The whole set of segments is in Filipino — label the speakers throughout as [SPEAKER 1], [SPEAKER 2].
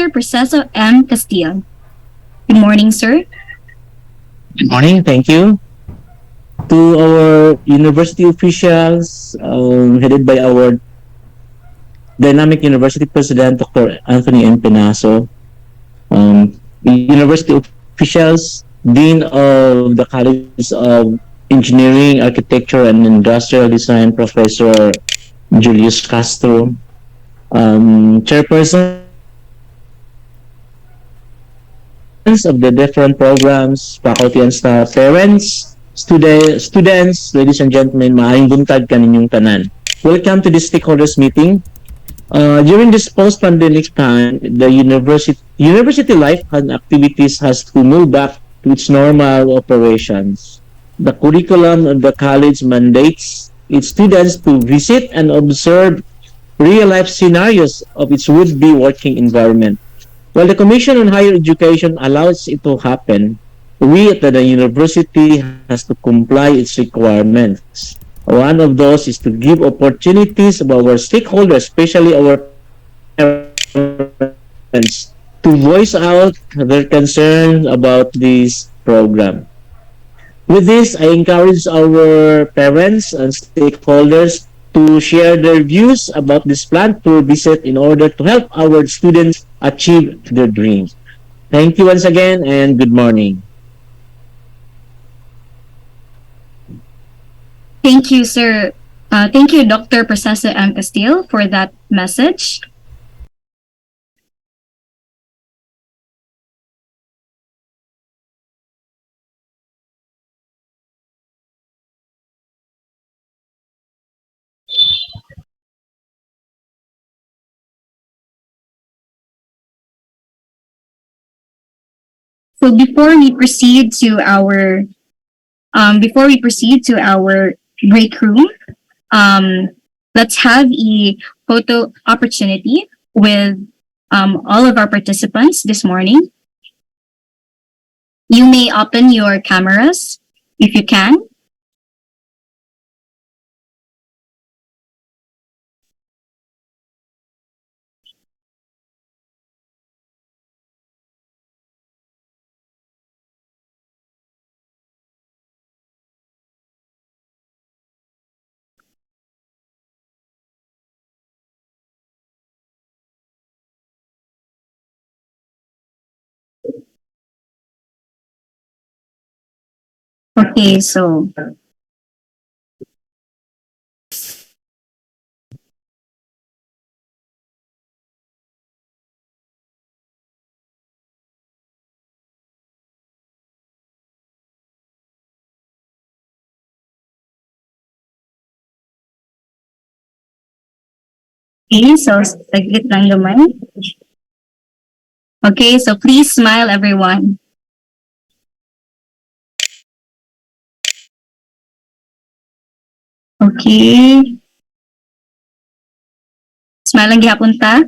[SPEAKER 1] Dr. Proceso M. Castillo. Good morning, sir.
[SPEAKER 2] Good morning. Thank you to our university officials, headed by our Dynamic University President, Dr. Anthony M. Penaso, university officials, Dean of the College of Engineering, Architecture, and Industrial Design, Professor Julius Castro, chairpersons of the different programs, faculty and staff, parents, students, ladies and gentlemen, maayong buntag kaninyong tanan. Welcome to this stakeholders meeting. During this post-pandemic time, the university life and activities has to move back to its normal operations. The curriculum of the college mandates its students to visit and observe real-life scenarios of its would-be working environment. While the Commission on Higher Education allows it to happen, we at the university has to comply its requirements. One of those is to give opportunities of our stakeholders, especially our parents, to voice out their concerns about this program. With this, I encourage our parents and stakeholders to share their views about this planned tour visit in order to help our students achieve their dreams. Thank you once again and good morning.
[SPEAKER 1] Thank you, sir. Thank you, Dr. Proceso M. Castillo, for that message. So before we proceed to our break room, um, let's have a photo opportunity with all of our participants this morning. You may open your cameras if you can. Okay, so saglit lang naman. Okay, so please smile, everyone. Okay. Smile lang gihapon ta.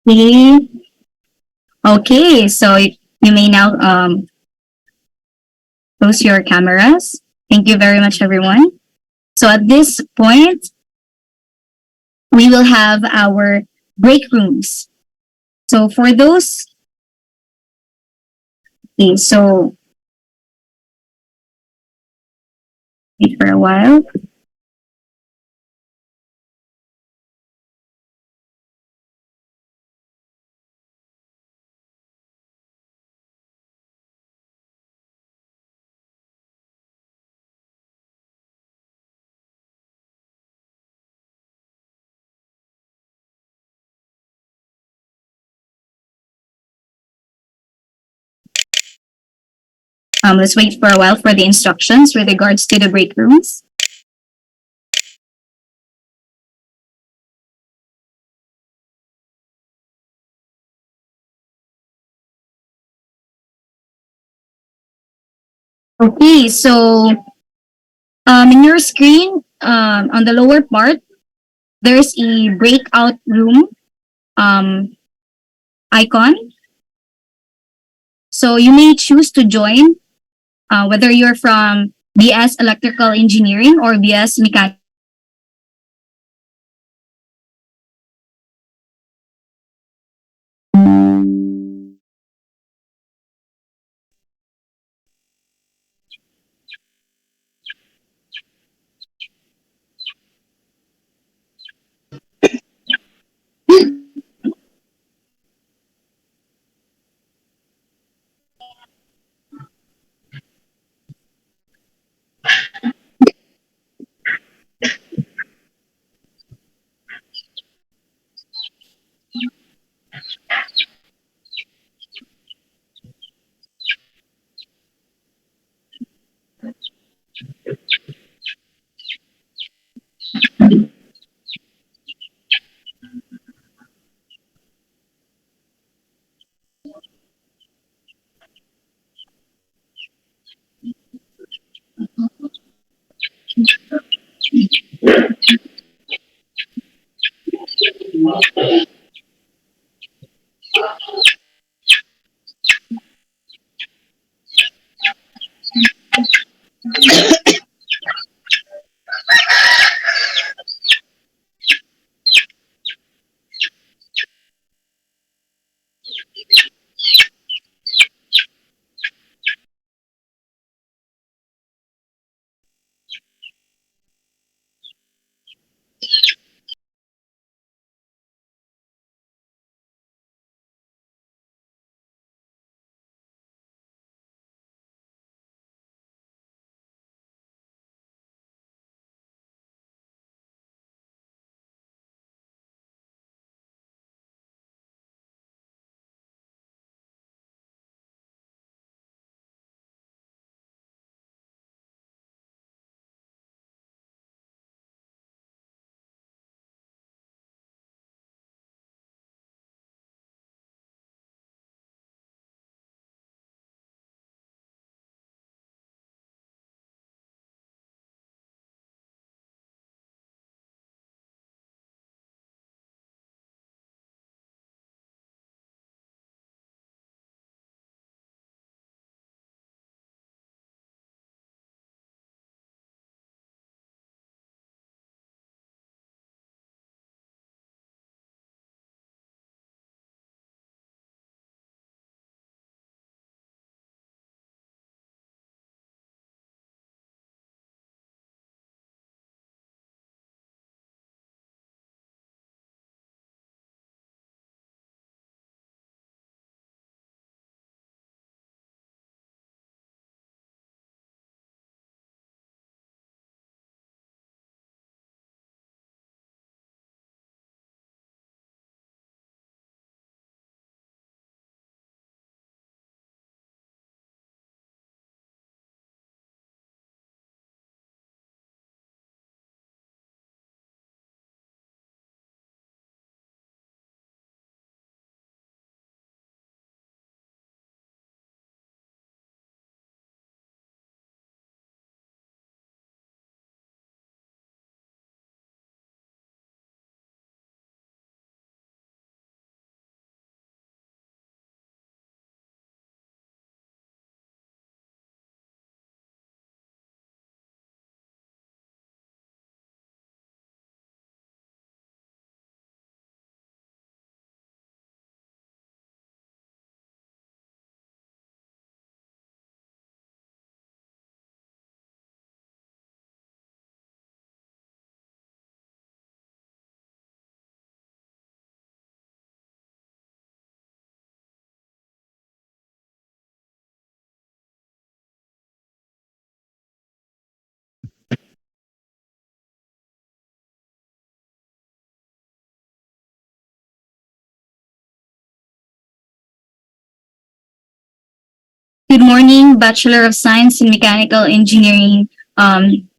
[SPEAKER 1] Okay. Okay, so you may now close your cameras. Thank you very much, everyone. So at this point, we will have our break rooms. So for those, okay, so wait for a while. Let's wait for a while for the instructions with regards to the break rooms. Okay, so in your screen, on the lower part, there's a breakout room icon. So you may choose to join, whether you're from BS Electrical Engineering or BS Mechanical. Good morning, Bachelor of Science in Mechanical Engineering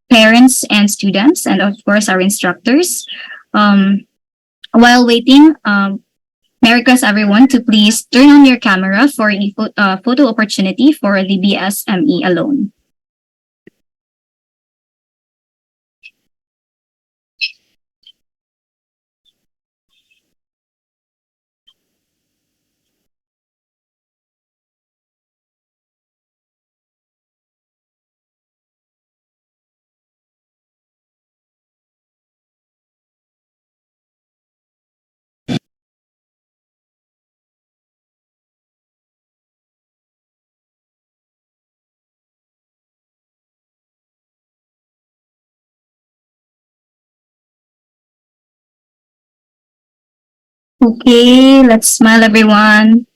[SPEAKER 1] parents and students, and of course our instructors. While waiting, may I request everyone to please turn on your camera for a photo opportunity for the BSME alone. Okay, let's smile, everyone.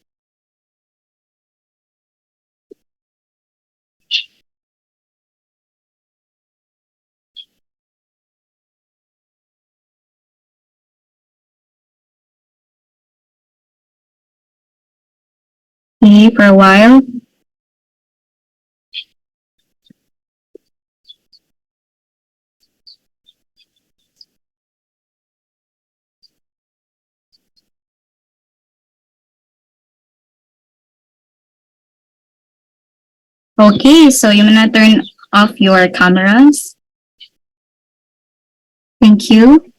[SPEAKER 1] Okay, for a while. Okay, so you wanna turn off your cameras. Thank you.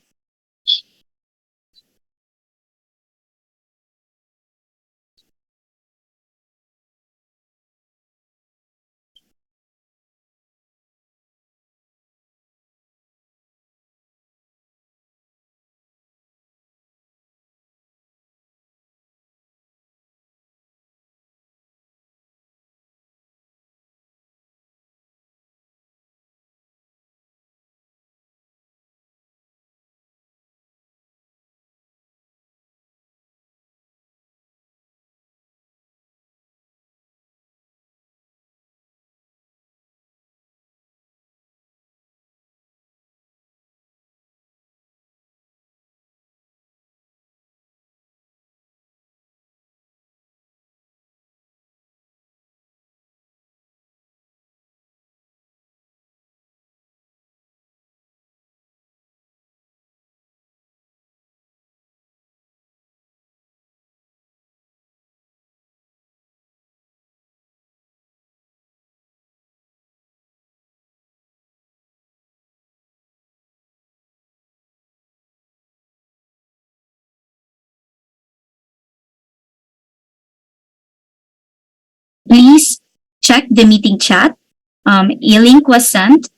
[SPEAKER 1] Please check the meeting chat. A link was sent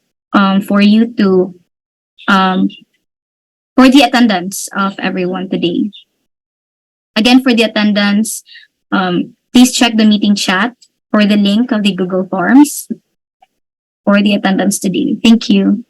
[SPEAKER 1] for you to um, for the attendance of everyone today. Again, for the attendance, please check the meeting chat for the link of the Google Forms for the attendance today. Thank you.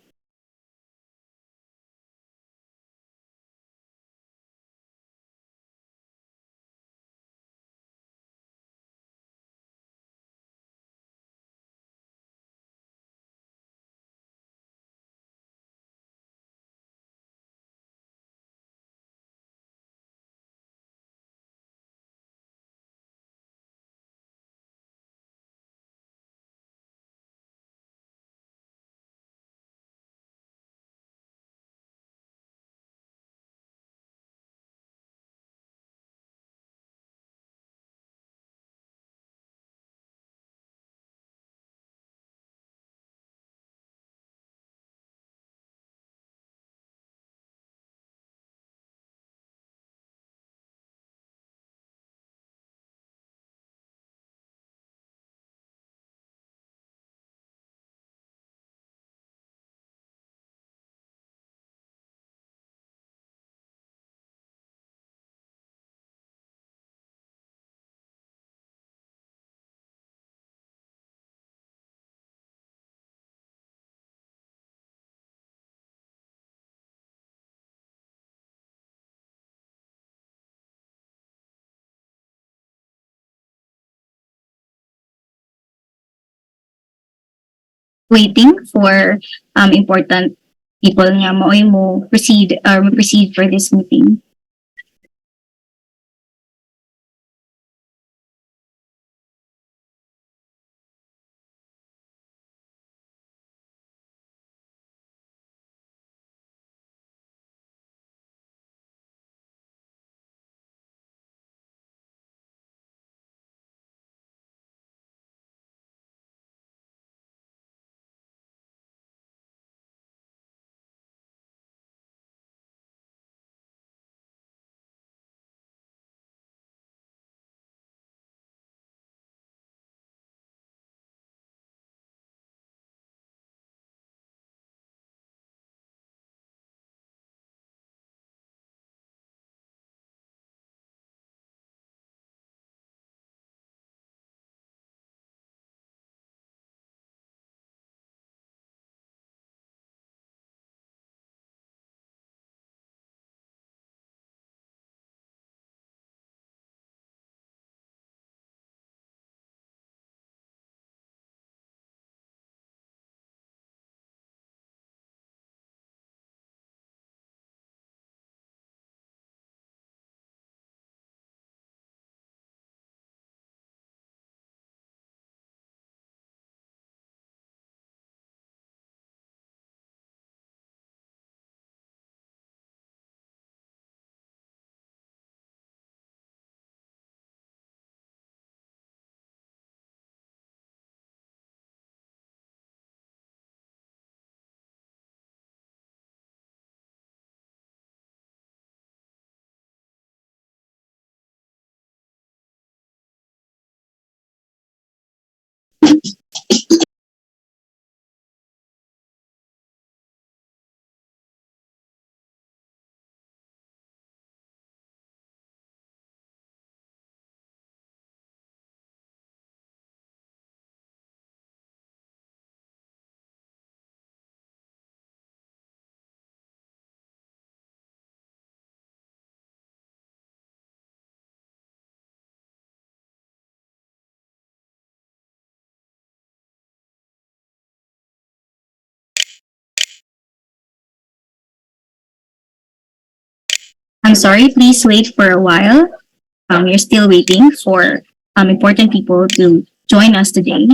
[SPEAKER 1] Waiting for important people nga mo proceed for this meeting. I'm sorry, please wait for a while. You're still waiting for important people to join us today.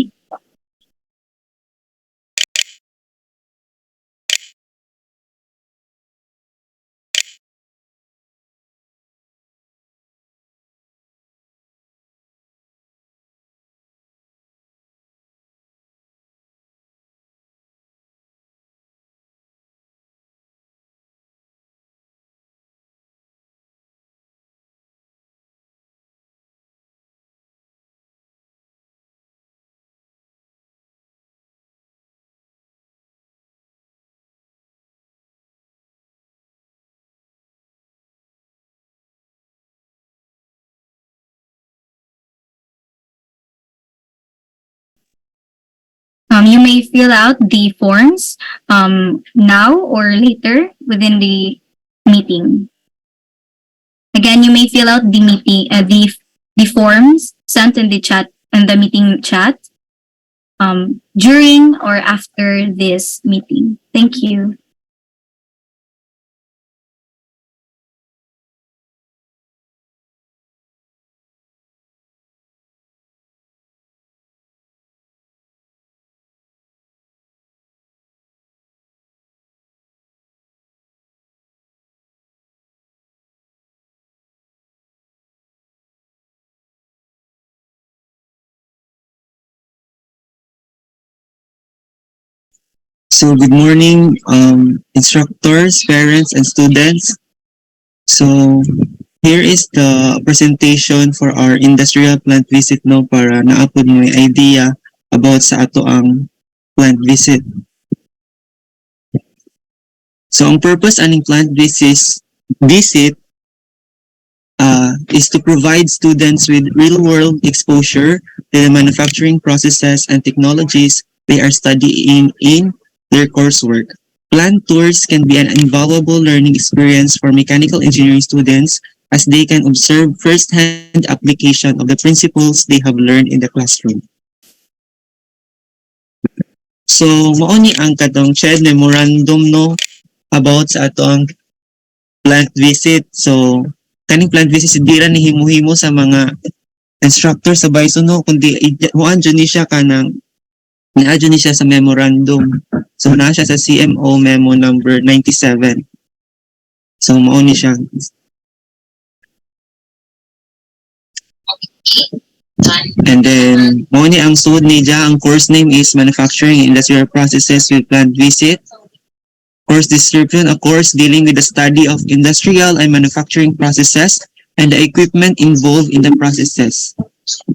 [SPEAKER 1] You may fill out the forms now or later within the meeting. Again, you may fill out the forms sent in the meeting chat during or after this meeting. Thank you.
[SPEAKER 3] So good morning, instructors, parents, and students. So here is the presentation for our industrial plant visit no para naapod mo yung idea about sa ato ang plant visit. So ang purpose aning plant visit is to provide students with real-world exposure to the manufacturing processes and technologies they are studying in their coursework. Plant tours can be an invaluable learning experience for mechanical engineering students as they can observe first-hand application of the principles they have learned in the classroom. So, mao ni ang katong shared memorandum no about sa ato ang plant visit. So, kaning plant visit di ra ni himo-himo sa mga instructor sa Bison no kundi huan jud ni siya kanang niadyo ni siya sa memorandum. So, na siya sa CMO memo number 97. So, mao ni siya. And then, mao ni ang sud ni ja, ang course name is Manufacturing and Industrial Processes with Plant Visit. Course description, a course dealing with the study of industrial and manufacturing processes and the equipment involved in the processes.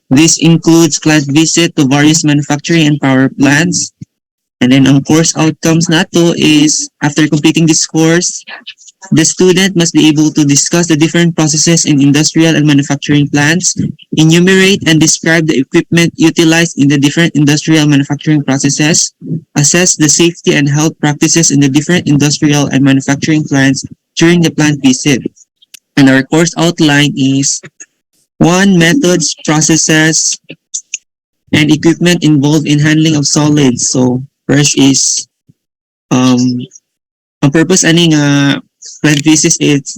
[SPEAKER 3] This includes plant visit to various manufacturing and power plants. And then ang course outcomes nato is after completing this course, the student must be able to discuss the different processes in industrial and manufacturing plants, enumerate and describe the equipment utilized in the different industrial manufacturing processes, assess the safety and health practices in the different industrial and manufacturing plants during the plant visit. And our course outline is 1. Methods, processes, and equipment involved in handling of solids. So, first is ang purpose ani nga plant visit is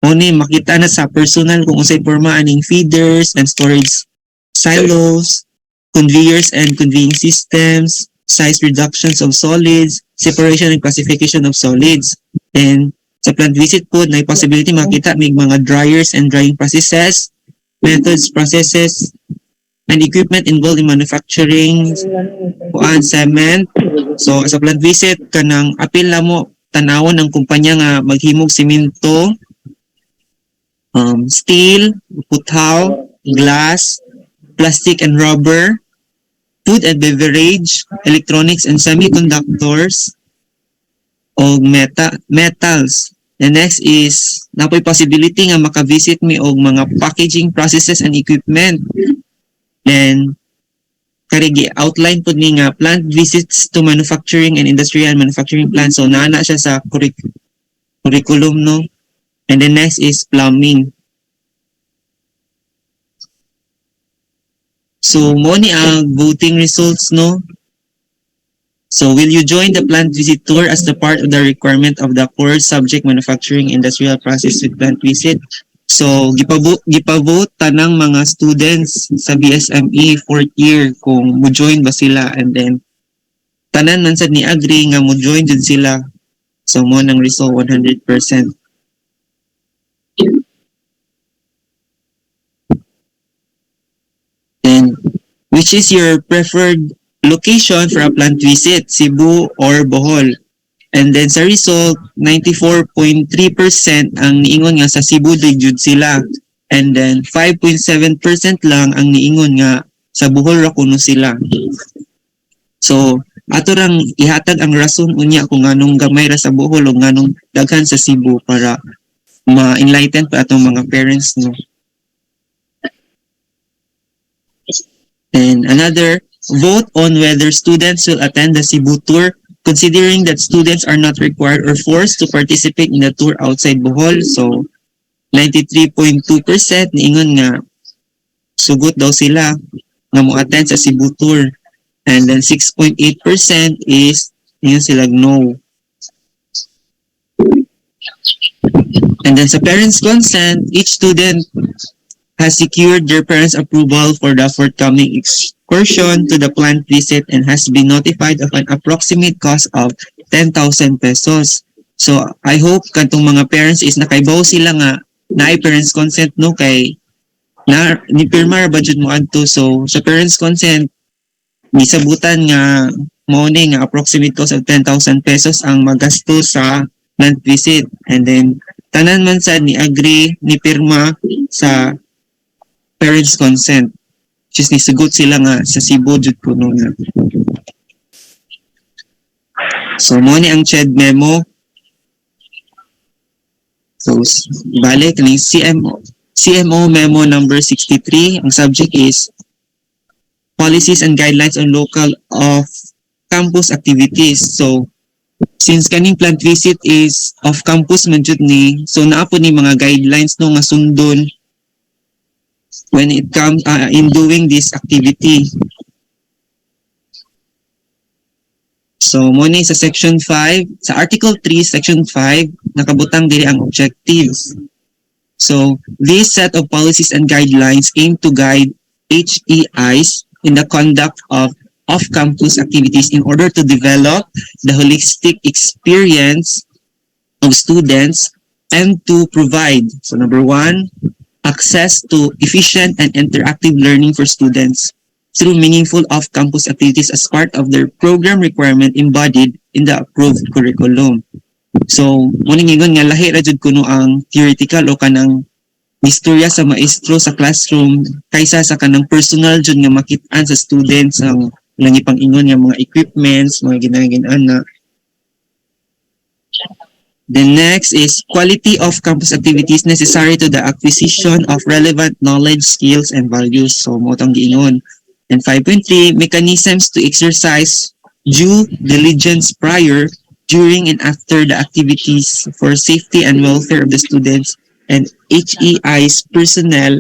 [SPEAKER 3] only makita na sa personal kung unsay porma aning feeders and storage silos, conveyors and conveying systems, size reductions of solids, separation and classification of solids. And sa plant visit po, na possibility makita may mga dryers and drying processes, methods, processes, and equipment involved in manufacturing cement. So sa plant visit kanang apil na mo tanawon ang kumpanya nga maghimog simento, steel, buthaw, glass, plastic and rubber, food and beverage, electronics and semiconductors, o metals. The next is napoy possibility nga maka-visit mi og mga packaging processes and equipment. Then karigi outline po ni nga plant visits to manufacturing and industrial manufacturing plants. So naana siya sa curriculum no. And the next is plumbing. So mo ni ang voting results no. So will you join the plant visit tour as the part of the requirement of the course subject manufacturing industrial process with plant visit? So gipavote tanang mga students sa BSME fourth year kung mo join ba sila, and then tanan man sad ni agree nga mo join jud sila. So mo nang result 100%. Then which is your preferred location for a plant visit, Cebu or Bohol? And then sa result, 94.3% ang niingon nga sa Cebu jud sila. And then 5.7% lang ang niingon nga sa Bohol ra kuno sila. So ato rang ihatag ang rason unya kung nganong gamay ra sa Bohol o nganong daghan sa Cebu para ma-enlighten pa atong mga parents, no. And another, vote on whether students will attend the Cebu tour, considering that students are not required or forced to participate in the tour outside Bohol. So 93.2% niingon nga sugot daw sila nga mo attend sa Cebu tour. And then 6.8% is niingon sila no. And then sa parents' consent, each student has secured their parents' approval for the forthcoming excursion to the plant visit and has been notified of an approximate cost of 10,000 pesos. So I hope kantong mga parents is nakaibaw sila nga naay parents' consent, no, kay na ni pirma ra budget mo adto. So sa parents' consent gisabutan nga mao ni nga approximate cost of 10,000 pesos ang magasto sa plant visit, and then tanan man sad ni agree ni pirma sa parents consent, which is nisugot sila nga sa Cebu jud kuno nga. So mo ni ang CHED memo. So balik ni CMO memo number 63. Ang subject is policies and guidelines on local of campus activities. So since kaning plant visit is off campus man jud ni, so naa po ni mga guidelines no nga sundon when it comes in doing this activity. So mo ni sa section 5, sa article 3 section 5 nakabutang diri ang objectives. So this set of policies and guidelines aim to guide HEIs in the conduct of off-campus activities in order to develop the holistic experience of students and to provide, so number 1, access to efficient and interactive learning for students through meaningful off-campus activities as part of their program requirement embodied in the approved curriculum. So, muning ingon nga lahi ra jud kuno ang theoretical o kanang istorya sa maestro sa classroom kaysa sa kanang personal jud nga makit-an sa students ang langi pang ingon nga mga equipments, mga ginagin-ana. The next is quality of campus activities necessary to the acquisition of relevant knowledge, skills, and values. So, mo tang giingon. And 5.3, mechanisms to exercise due diligence prior, during, and after the activities for safety and welfare of the students and HEI's personnel.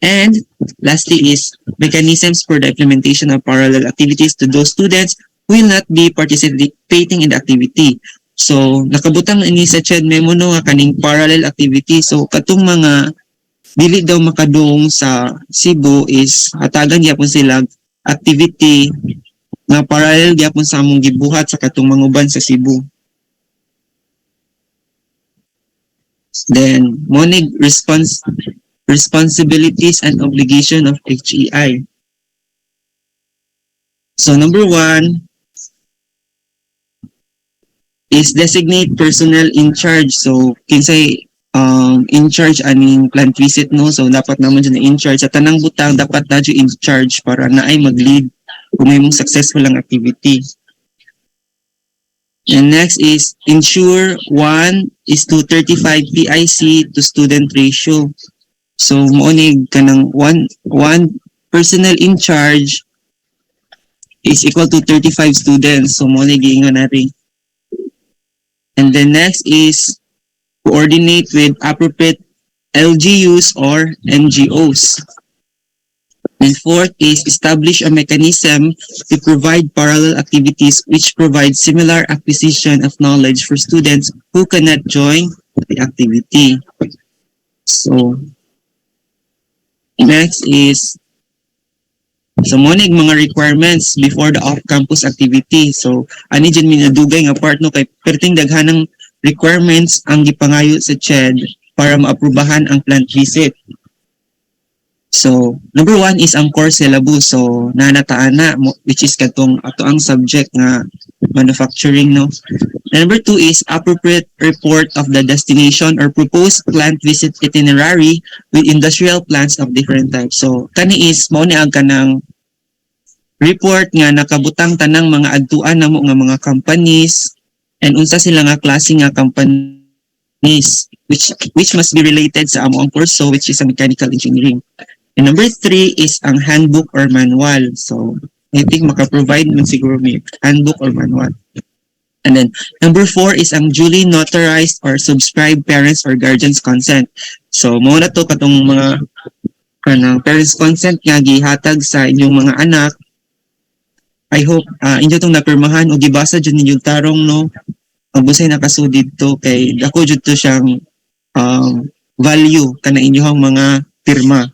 [SPEAKER 3] And lastly is mechanisms for the implementation of parallel activities to those students who will not be participating in the activity. So, nakabutang ini sa CHED memo no nga kaning parallel activity. So, katong mga dili daw makadung sa Cebu is hatagan gyapon sila activity nga parallel gyapon sa among gibuhat sa katong mga uban sa Cebu. Then, monig responsibilities and obligation of HEI. So, number 1 is designate personnel in charge. So, kinsay in charge aning plant visit, no? So, dapat naman dyan na in charge. Sa tanang butang, dapat na dyan in charge para na ay mag-lead kung may mong successful ang activity. And next is ensure 1 is to 35 PIC to student ratio. So, moonig ka ng one personnel in charge is equal to 35 students. So, moonig giingon natin. And then next is coordinate with appropriate LGUs or NGOs. And fourth is establish a mechanism to provide parallel activities which provide similar acquisition of knowledge for students who cannot join the activity. So, next is monig mga requirements before the off-campus activity. So, ani dyan minadugay nga part no kay perting daghanang requirements ang gipangayo sa CHED para maaprubahan ang plant visit. So, number one is ang core syllabus. So, nanataan na, which is katong ato ang subject nga manufacturing, no? Number two is appropriate report of the destination or proposed plant visit itinerary with industrial plants of different types. So, kani is, mao ni ang kanang report nga nakabutang tanang mga adtuan namo nga mga companies and unsa sila nga klase nga companies which must be related sa amo ang kurso, which is a mechanical engineering. And number three is ang handbook or manual. So, I think maka-provide man siguro may handbook or manual. And then, number four is ang duly notarized or subscribed parents or guardians consent. So, muna to katong mga parents consent nga gihatag sa inyong mga anak. I hope inyo itong napirmahan o gibasa dyan ninyong tarong, no? Magbusay nakasudid to kay dako dyan to siyang value ka na inyong mga pirma.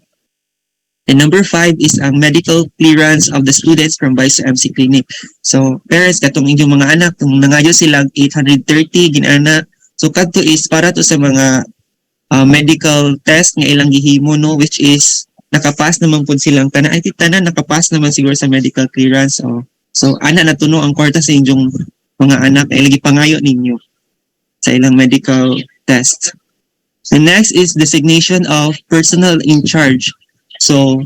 [SPEAKER 3] And number five is ang medical clearance of the students from Vice MC Clinic. So, parents, katong inyong mga anak, kung nangayo silang 830, ginana. So, kadto is para to sa mga medical test nga ilang gihimo, no? Which is, nakapass naman po silang tanan. Ay, tanan, nakapass naman siguro sa medical clearance. So ana na tuno ang kwarta sa inyong mga anak. Ay, lagi pangayo ninyo sa ilang medical test. The next is designation of personal in charge. So,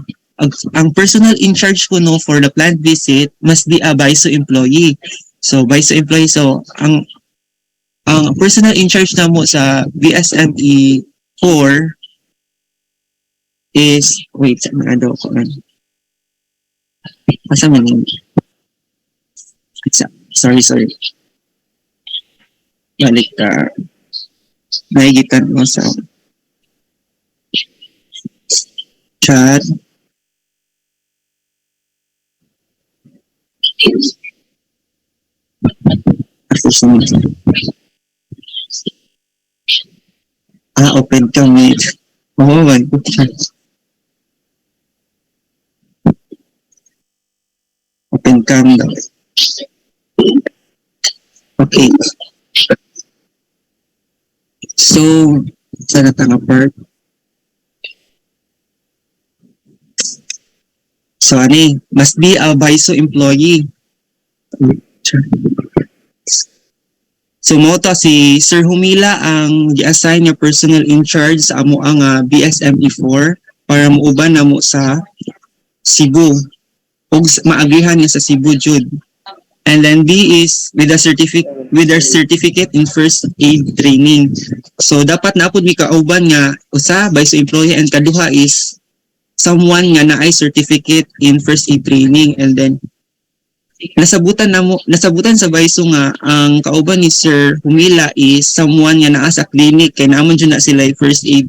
[SPEAKER 3] ang personal in charge ko no for the plant visit must be a BISO employee. So, BISO employee. So, ang personal in charge na mo sa VSME 4 is, wait, ano ko man. Asa man yun? Sorry. Balik ka. Nahigitan mo sa chat. Open ka, mate. Oo, man. Open cam daw. Okay. So, sana tanga part. So, ani, must be a BISO employee. So, mo to si Sir Humila ang gi-assign nga personal in charge sa amo ang BSME4 para muuban na mo sa Cebu. Ug maagrihan niya sa Cebu jud. And then B is with a certificate in first aid training. So dapat na pud mi kauban nga usa BISO employee and kaduha is someone nga naay certificate in first aid training. And then nasabutan sa BISO nga ang kauban ni Sir Humila is someone nga naa sa clinic kay naamon jud na sila first aid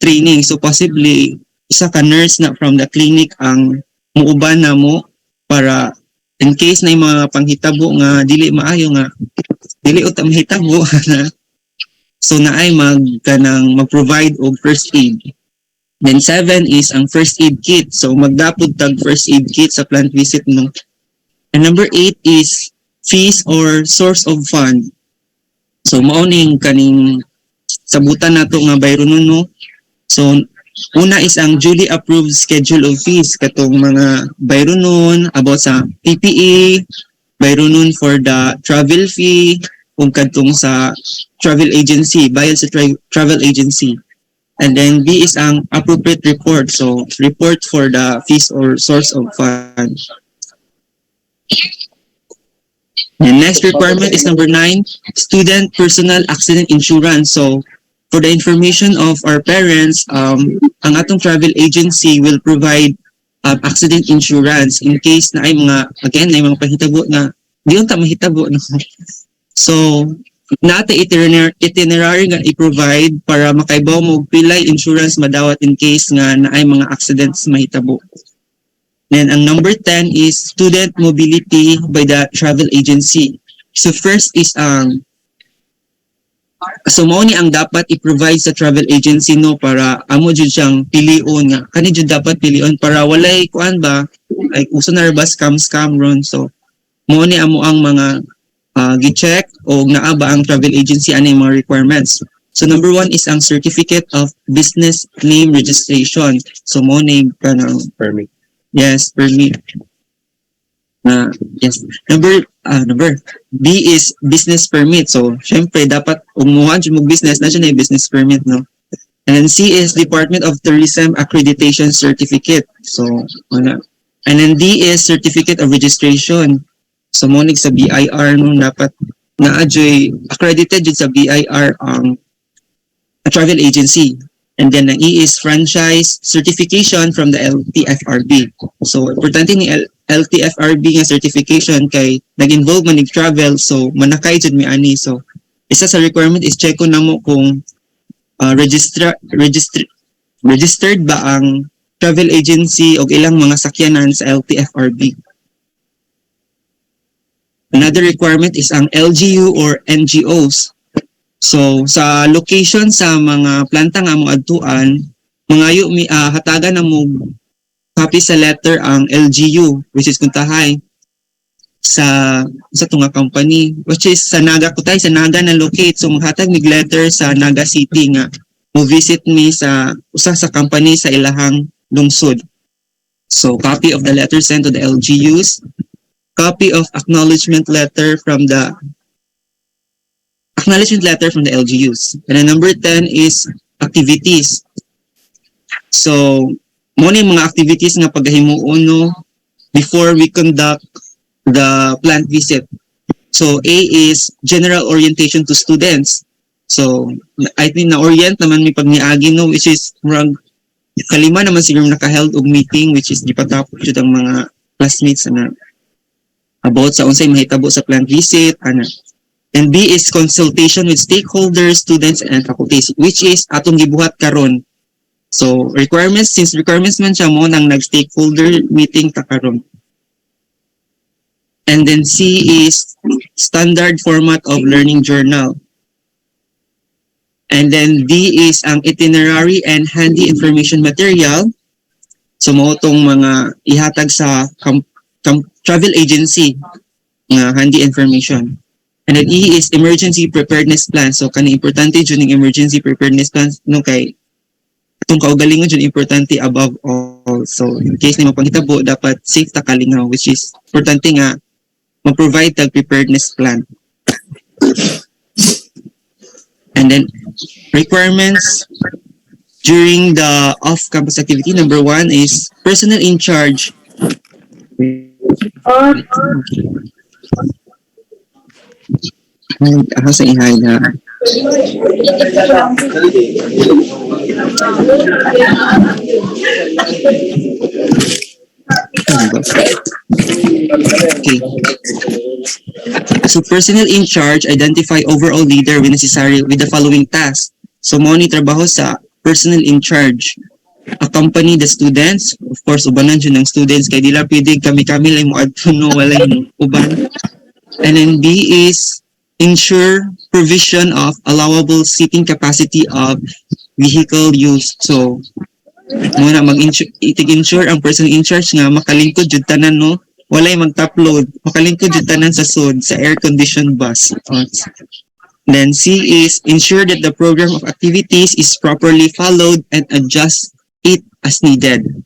[SPEAKER 3] training. So possibly isa ka nurse na from the clinic ang muuban na mo para in case na yung mga panghitabo nga dili maayo nga dili uta mahitabo na so naay mag-provide og first aid. Then 7 is ang first aid kit. So magdapod tag first aid kit sa plant visit no. And number 8 is fees or source of fund. So mao ning kaning sabutan nato nga bayronon no. So una is ang duly approved schedule of fees katong mga bayronon about sa PPE, bayronon for the travel fee, ug kadtong sa travel agency, bayad sa travel agency. And then B is ang appropriate report. So report for the fees or source of fund. And next requirement is number 9, student personal accident insurance. So for the information of our parents, ang atong travel agency will provide accident insurance in case na ay mga, again, na mga pahitabo na di yung mahitabo. No? So, natin itinerary nga i-provide para makaibaw mo pilay insurance madawat in case nga na ay mga accidents mahitabo. Then ang number 10 is student mobility by the travel agency. So first is so mao ni ang dapat i-provide sa travel agency no para amo jud siyang pilion nga kani jud dapat pilion para walay kuan ba like uso na ba scam ron. So mao ni amo ang mga gi-check o naa ba ang travel agency ani mga requirements. So number 1 is ang certificate of business name registration. So mo name kanang
[SPEAKER 2] Permit.
[SPEAKER 3] yes, permit. Yes. Number B is business permit. So syempre dapat umuha jud mo business na siya na business permit no. And then C is Department of Tourism accreditation certificate. So ano. And then D is certificate of registration. So monig sa BIR no dapat na-adjoy accredited jud sa BIR ang travel agency. And then ang E is franchise certification from the LTFRB. So importante ni LTFRB nga certification kay nag-involve man travel so manakay jud mi ani. So isa sa requirement is check ko namo kung registered ba ang travel agency o ilang mga sakyanan sa LTFRB. Another requirement is ang LGU or NGOs. So sa location sa mga planta nga mo adtuan, mangayo mi hatagan na mo copy sa letter ang LGU which is kuntahay sa tunga company which is sa Naga kutay sa Naga na locate. So maghatag mig letter sa Naga City nga mo visit me sa usa sa company sa ilahang lungsod. So copy of the letter sent to the LGUs, copy of acknowledgement letter from the LGUs. And then number 10 is activities. So mo ni mga activities nga paghimuon no before we conduct the plant visit. So A is general orientation to students. So I think na-orient naman mi pag niagi no which is murag kalima naman siguro naka-held og meeting which is gipatapos jud ang mga classmates na about sa unsay mahitabo sa plant visit ana. And B is consultation with stakeholders, students, and faculties, which is atong gibuhat karon. So requirements, since requirements man siya mo nang nag-stakeholder meeting ta karon. And then C is standard format of learning journal. And then D is ang itinerary and handy information material. So mo tong mga ihatag sa travel agency nga handy information. And then E is emergency preparedness plan. So kani importante jud ning emergency preparedness plan no kay atong kaugalingon jud importante above all. So in case ni mapanghitabo dapat safe ta kalingaw which is importante nga ma-provide tag preparedness plan. And then requirements during the off-campus activity, number 1 is personnel in charge. Sa ihay na. Okay. So personnel in charge identify overall leader when necessary with the following tasks. So mo ni trabaho sa personnel in charge. Accompany the students, of course ubanan jud ng students kay dila pwede kami lang mo adto no wala uban. And then B is ensure provision of allowable seating capacity of vehicle use. So muna ensure ang person in charge nga makalingkod jud tanan no walay magtapload makalingkod jud tanan sa sud sa air conditioned bus. Then C is ensure that the program of activities is properly followed and adjust it as needed.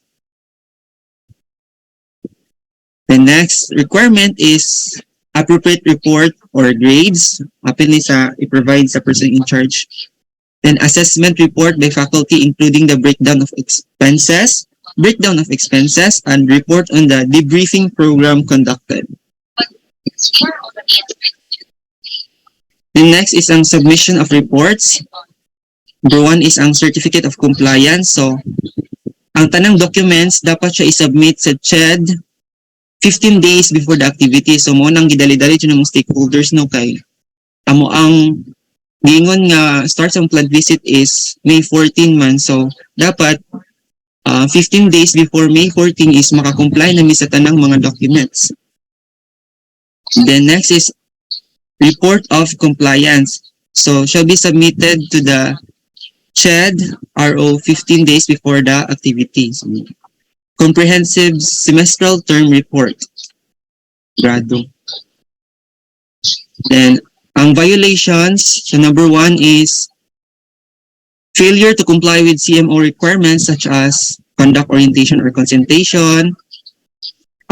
[SPEAKER 3] The next requirement is appropriate report or grades apil ni sa i-provide sa person in charge. Then assessment report by faculty including the breakdown of expenses and report on the debriefing program conducted. The next is ang submission of reports. Number 1 is ang certificate of compliance. So ang tanang documents dapat siya i-submit sa CHED 15 days before the activity. So mo nang gidali-dali jud ng stakeholders no kay amo ang gingon nga start sa plant visit is May 14 man. So dapat 15 days before May 14 is makakomply na mi sa tanang mga documents. Then next is report of compliance. So shall be submitted to the CHED RO 15 days before the activities. Comprehensive semestral term report. Grado. Then ang violations, so number 1 is failure to comply with CMO requirements such as conduct orientation or concentration.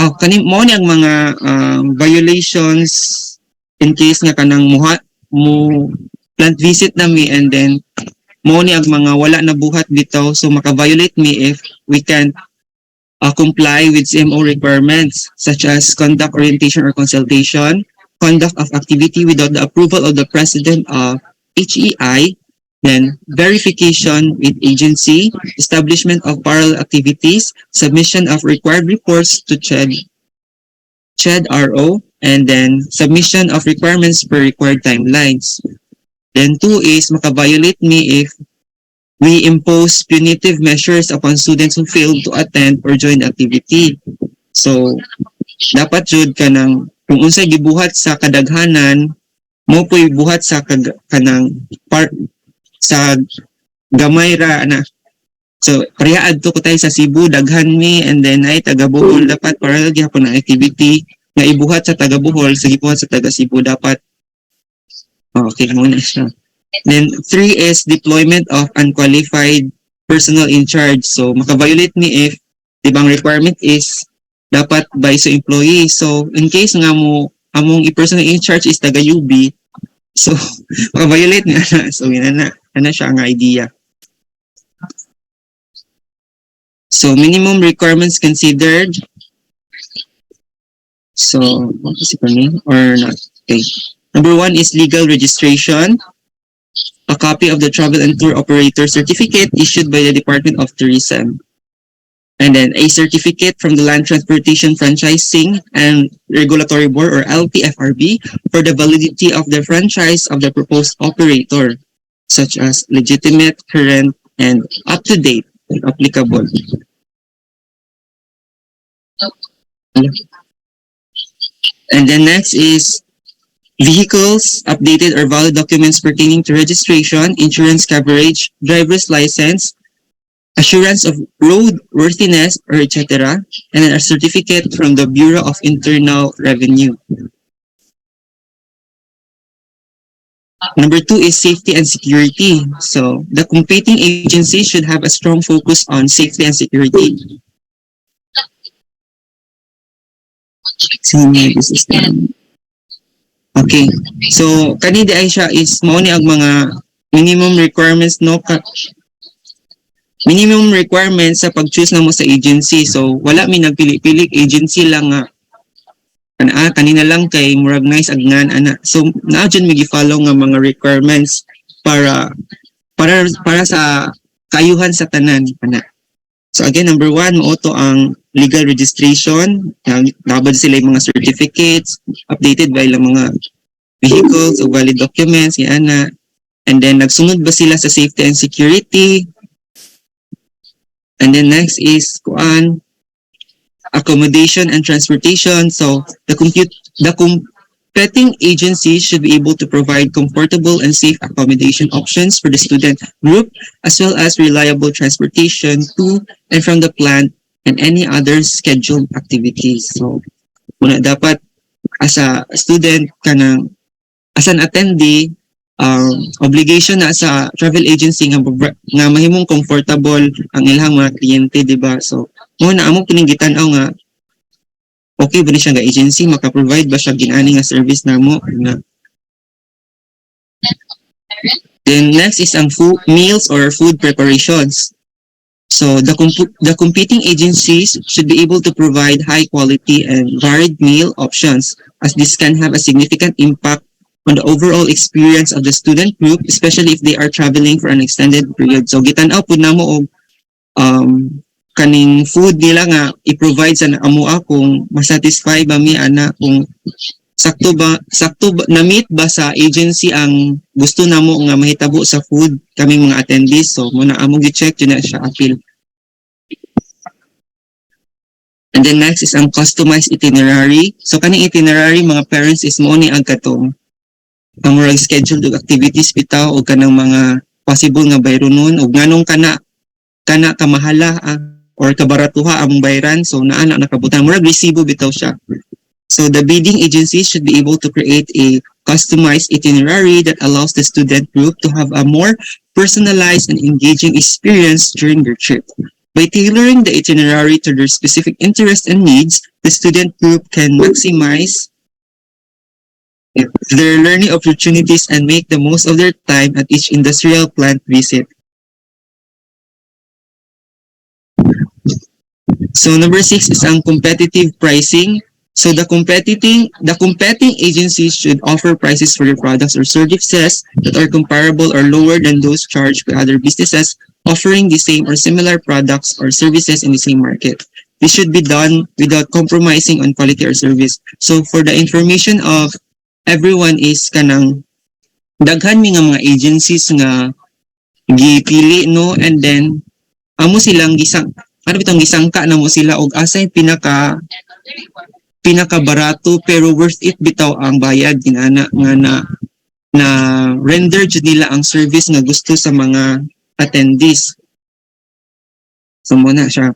[SPEAKER 3] Mo ni ang mga violations in case nga kanang mo plant visit na mi, and then mo ni ang mga wala na buhat bitaw, so maka-violate me if we can comply with CMO requirements such as conduct orientation or consultation, conduct of activity without the approval of the president of HEI, then verification with agency, establishment of parallel activities, submission of required reports to CHED RO, and then submission of requirements per required timelines. Then 2 is maka-violate me if we impose punitive measures upon students who fail to attend or join the activity. So dapat jud kanang kung unsay gibuhat sa kadaghanan mo po'y buhat sa kanang sa gamay ra na. So pareha adto ko tayo sa Cebu, daghan mi, and then ay taga Bohol dapat para gyapon ang activity nga ibuhat sa taga Bohol sa gibuhat sa taga Cebu dapat. Okay mo na siya. Then 3 is deployment of unqualified personnel in charge. So maka-violate mi if tibang requirement is dapat by sa employee. So in case nga mo among i-personnel in charge is taga UB, so maka-violate ni ana. So yun na siya ang idea. So minimum requirements considered. So what is it or not? Okay. Number 1 is legal registration. A copy of the travel and tour operator certificate issued by the Department of Tourism. And then a certificate from the Land Transportation Franchising and Regulatory Board or LTFRB for the validity of the franchise of the proposed operator, such as legitimate, current, and up-to-date if applicable. And then next is vehicles, updated or valid documents pertaining to registration, insurance coverage, driver's license, assurance of roadworthiness, or etc., and then a certificate from the Bureau of Internal Revenue. Number 2 is safety and security. So the competing agencies should have a strong focus on safety and security. Okay, so kanina ay siya is mao ni ang mga minimum requirements minimum requirements sa pag-choose na mo sa agency. So wala mi nagpili-pili agency lang nga kanina lang kay murag nice agnan ana. So naa dyan mi gi-follow nga mga requirements para sa kaayuhan sa tanan ana. So again, number 1 mo to ang legal registration, nabad sila yung mga certificates updated by ilang mga vehicles o valid documents yan na. And then nagsunod ba sila sa safety and security. And then next is accommodation and transportation. So the competing agency should be able to provide comfortable and safe accommodation options for the student group, as well as reliable transportation to and from the plant and any other scheduled activities. So muna dapat as a student as an attendee, obligation na sa travel agency nga mahimong comfortable ang ilang mga kliyente, diba? So muna among pininggitan nga okay ba ni siya nga agency, maka-provide ba siya ginani nga service na mo na. Then next is ang meals or food preparations. So the competing agencies should be able to provide high quality and varied meal options, as this can have a significant impact on the overall experience of the student group, especially if they are traveling for an extended period. So gitanaw pud namo og kaning food nila nga i-provide sa amoa kung masatisfy ba mi ana, kung sakto ba na-meet ba sa agency ang gusto namo nga mahitabo sa food kaming mga attendees. So muna among gi-check yun na siya appeal. And then next is ang customized itinerary. So kaning itinerary mga parents is mo ni ang katong ang murag scheduled og activities bitaw o kanang mga possible nga bayronon og nganong kana kamahala or kabaratuha among bayran so naa na nakabutan murag resibo bitaw siya. So the bidding agency should be able to create a customized itinerary that allows the student group to have a more personalized and engaging experience during their trip. By tailoring the itinerary to their specific interests and needs, the student group can maximize their learning opportunities and make the most of their time at each industrial plant visit. So number 6 is ang competitive pricing. So the competing agencies should offer prices for their products or services that are comparable or lower than those charged by other businesses offering the same or similar products or services in the same market. This should be done without compromising on quality or service. So for the information of everyone is kanang daghan mi nga mga agencies nga gipili no and then amo silang gisangka na mo sila og asay pinaka barato pero worth it bitaw ang bayad ginana nga na render jud nila ang service nga gusto sa mga attendees. So muna siya.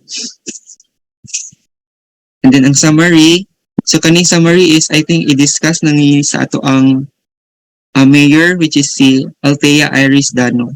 [SPEAKER 3] And then ang summary, so kaning summary is I think i-discuss na ni sa ato ang mayor which is si Althea Iris Dano.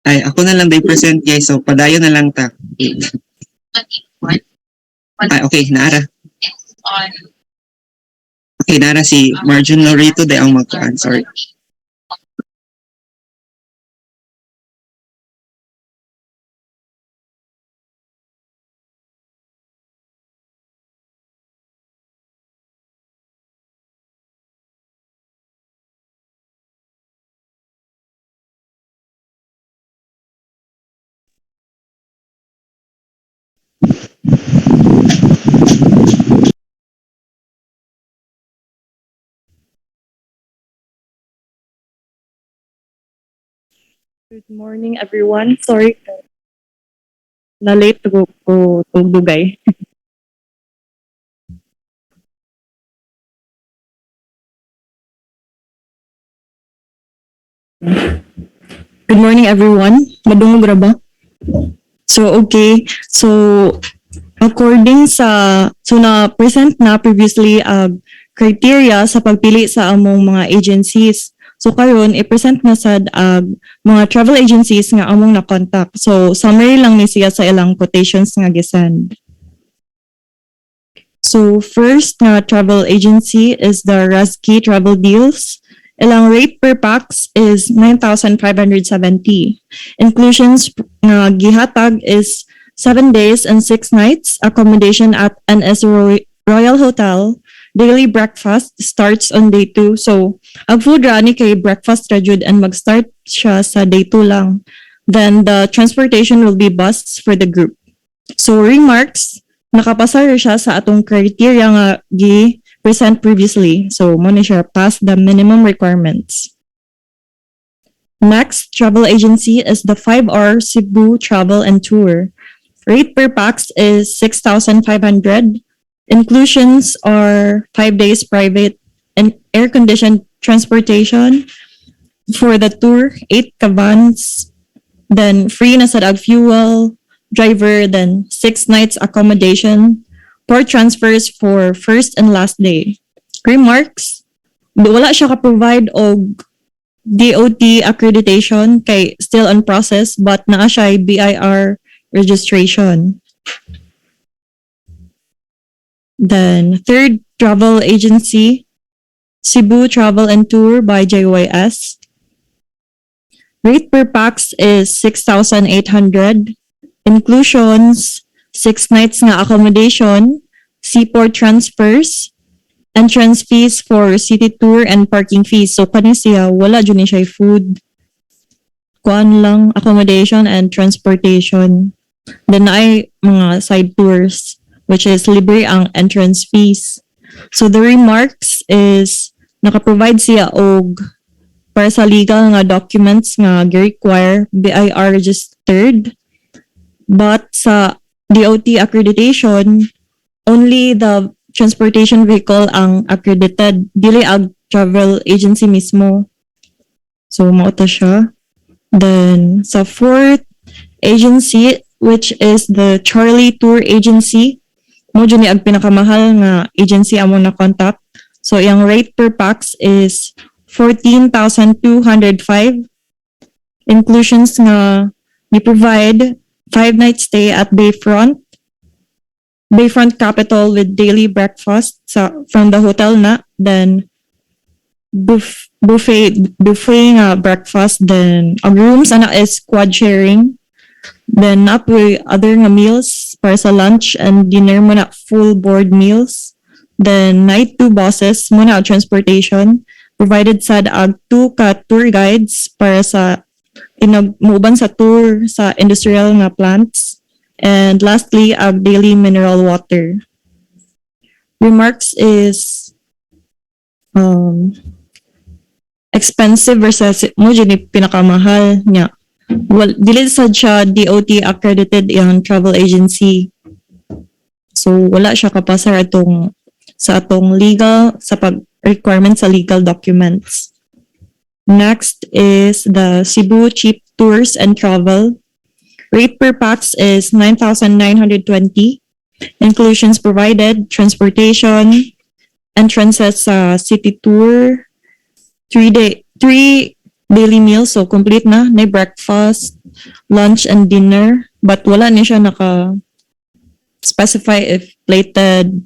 [SPEAKER 3] Ay, ako na lang present guys. So, padayon na lang ta. Ay, okay, nara. Okay, nara si Marjun Lorito de ang magkaan. Sorry.
[SPEAKER 4] Good morning, everyone. Sorry, na late ko dugay. Good morning, everyone. Madungog ra ba? So, okay. So, according sa, so na-present na previously criteria sa pagpili sa among mga agencies. So karon i-present na sad mga travel agencies nga among na-contact. So summary lang ni siya sa ilang quotations nga gisend. So first na travel agency is the Razki Travel Deals. Ilang rate per pax is 9,570. Inclusions nga gihatag is 7 days and 6 nights accommodation at NS Royal Hotel. Daily breakfast starts on day 2. So, ang food rani kay breakfast ra jud and mag-start siya sa day 2 lang. Then, the transportation will be bus for the group. So, remarks, nakapasar siya sa atong criteria nga gi-present previously. So, mo ni siya pass the minimum requirements. Next travel agency is the 5R Cebu Travel and Tour. Rate per pax is 6,500. Inclusions are 5 days private and air-conditioned transportation. For the tour, 8 cabans, then free na sad fuel, driver, then 6 nights accommodation, port transfers for first and last day. Remarks, wala siya ka-provide og DOT accreditation kay still on process but naa siya BIR registration. Then, third travel agency, Cebu Travel and Tour by JYS. Rate per pax is 6,800. inclusions, 6 nights nga accommodation, seaport transfers, entrance fees for city tour and parking fees. So kani siya wala jud ni siya food. Kuan lang accommodation and transportation. Then ay mga side tours which is libre ang entrance fees. So the remarks is naka-provide siya og para sa legal nga documents nga gi-require BIR registered. But sa DOT accreditation, only the transportation vehicle ang accredited, dili ang travel agency mismo. So mao ta siya. Then sa fourth agency, which is the Charlie Tour Agency, mo jud ni ang pinakamahal nga agency amo na contact. So yung rate per pax is 14,205. Inclusions nga ni provide 5-night stay at Bayfront Capital with daily breakfast from the hotel na, then buffet nga breakfast, then ang rooms ana is quad sharing, then apoy other nga meals para sa lunch and dinner mo na full board meals, then night 2 buses mo na transportation provided sad ag 2 ka tour guides para sa muban sa tour sa industrial nga plants. And lastly, daily mineral water. Remarks is expensive versus mo jud ni pinakamahal niya. Well, dili sad siya DOT accredited yung travel agency. So wala siya kapasar sa atong legal sa pag-requirement sa legal documents. Next is the Cebu Cheap Tours and Travel. Rate per pax is 9,920. Inclusions provided, transportation, entrances sa city tour, 3 daily meals, so complete na breakfast, lunch, and dinner. But wala ni siya naka-specify if plated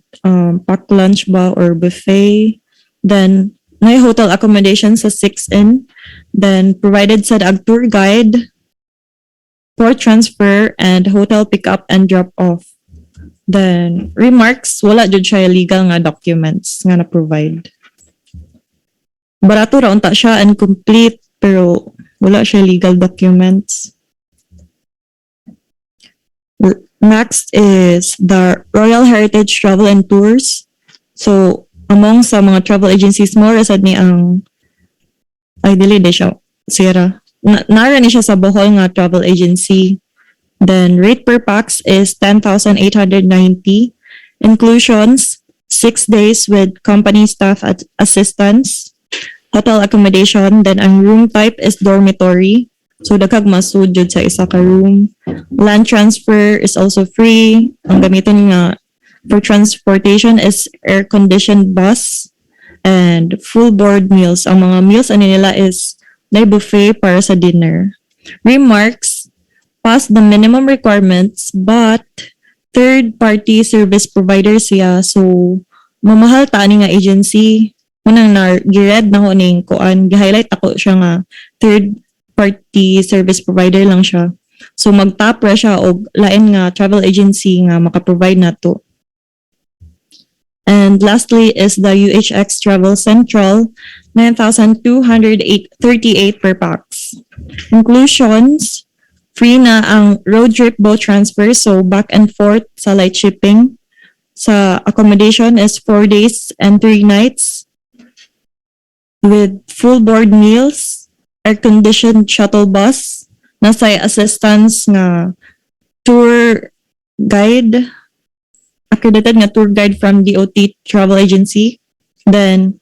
[SPEAKER 4] packed lunch ba or buffet. Then, may hotel accommodation sa 6-in. Then, provided sa tour guide, port transfer, and hotel pickup and drop-off. Then, remarks, wala jud siya legal nga documents nga na-provide. Barato ra unta siya and complete, pero wala siya legal documents. Next is the Royal Heritage Travel and Tours. So, among sa mga travel agencies mo, rasad ni ang dili siya, sira. Nara ni siya sa Bohol nga travel agency. Then rate per pax is 10,890. Inclusions 6 days with company staff at assistance, hotel accommodation, then ang room type is dormitory. So daghang masud jud sa isa ka room. Land transfer is also free. Ang gamiton nga for transportation is air-conditioned bus and full board meals. Ang mga meals nila is na buffet para sa dinner. Remarks, pass the minimum requirements but third-party service provider siya. So, mamahal ta ni nga agency. Munang gi-red na ko ning kuan, gi-highlight ako siya nga third-party service provider lang siya. So, mag-tap ra siya og lain nga travel agency nga maka-provide na to. And lastly is the UHX Travel Central, 9,238 per pax. Inclusions, free na ang road trip boat transfer, so back and forth sa light shipping. Sa accommodation is 4 days and 3 nights with full board meals, air-conditioned shuttle bus, nasa assistance nga tour guide, accredited nga tour guide from DOT Travel Agency. Then,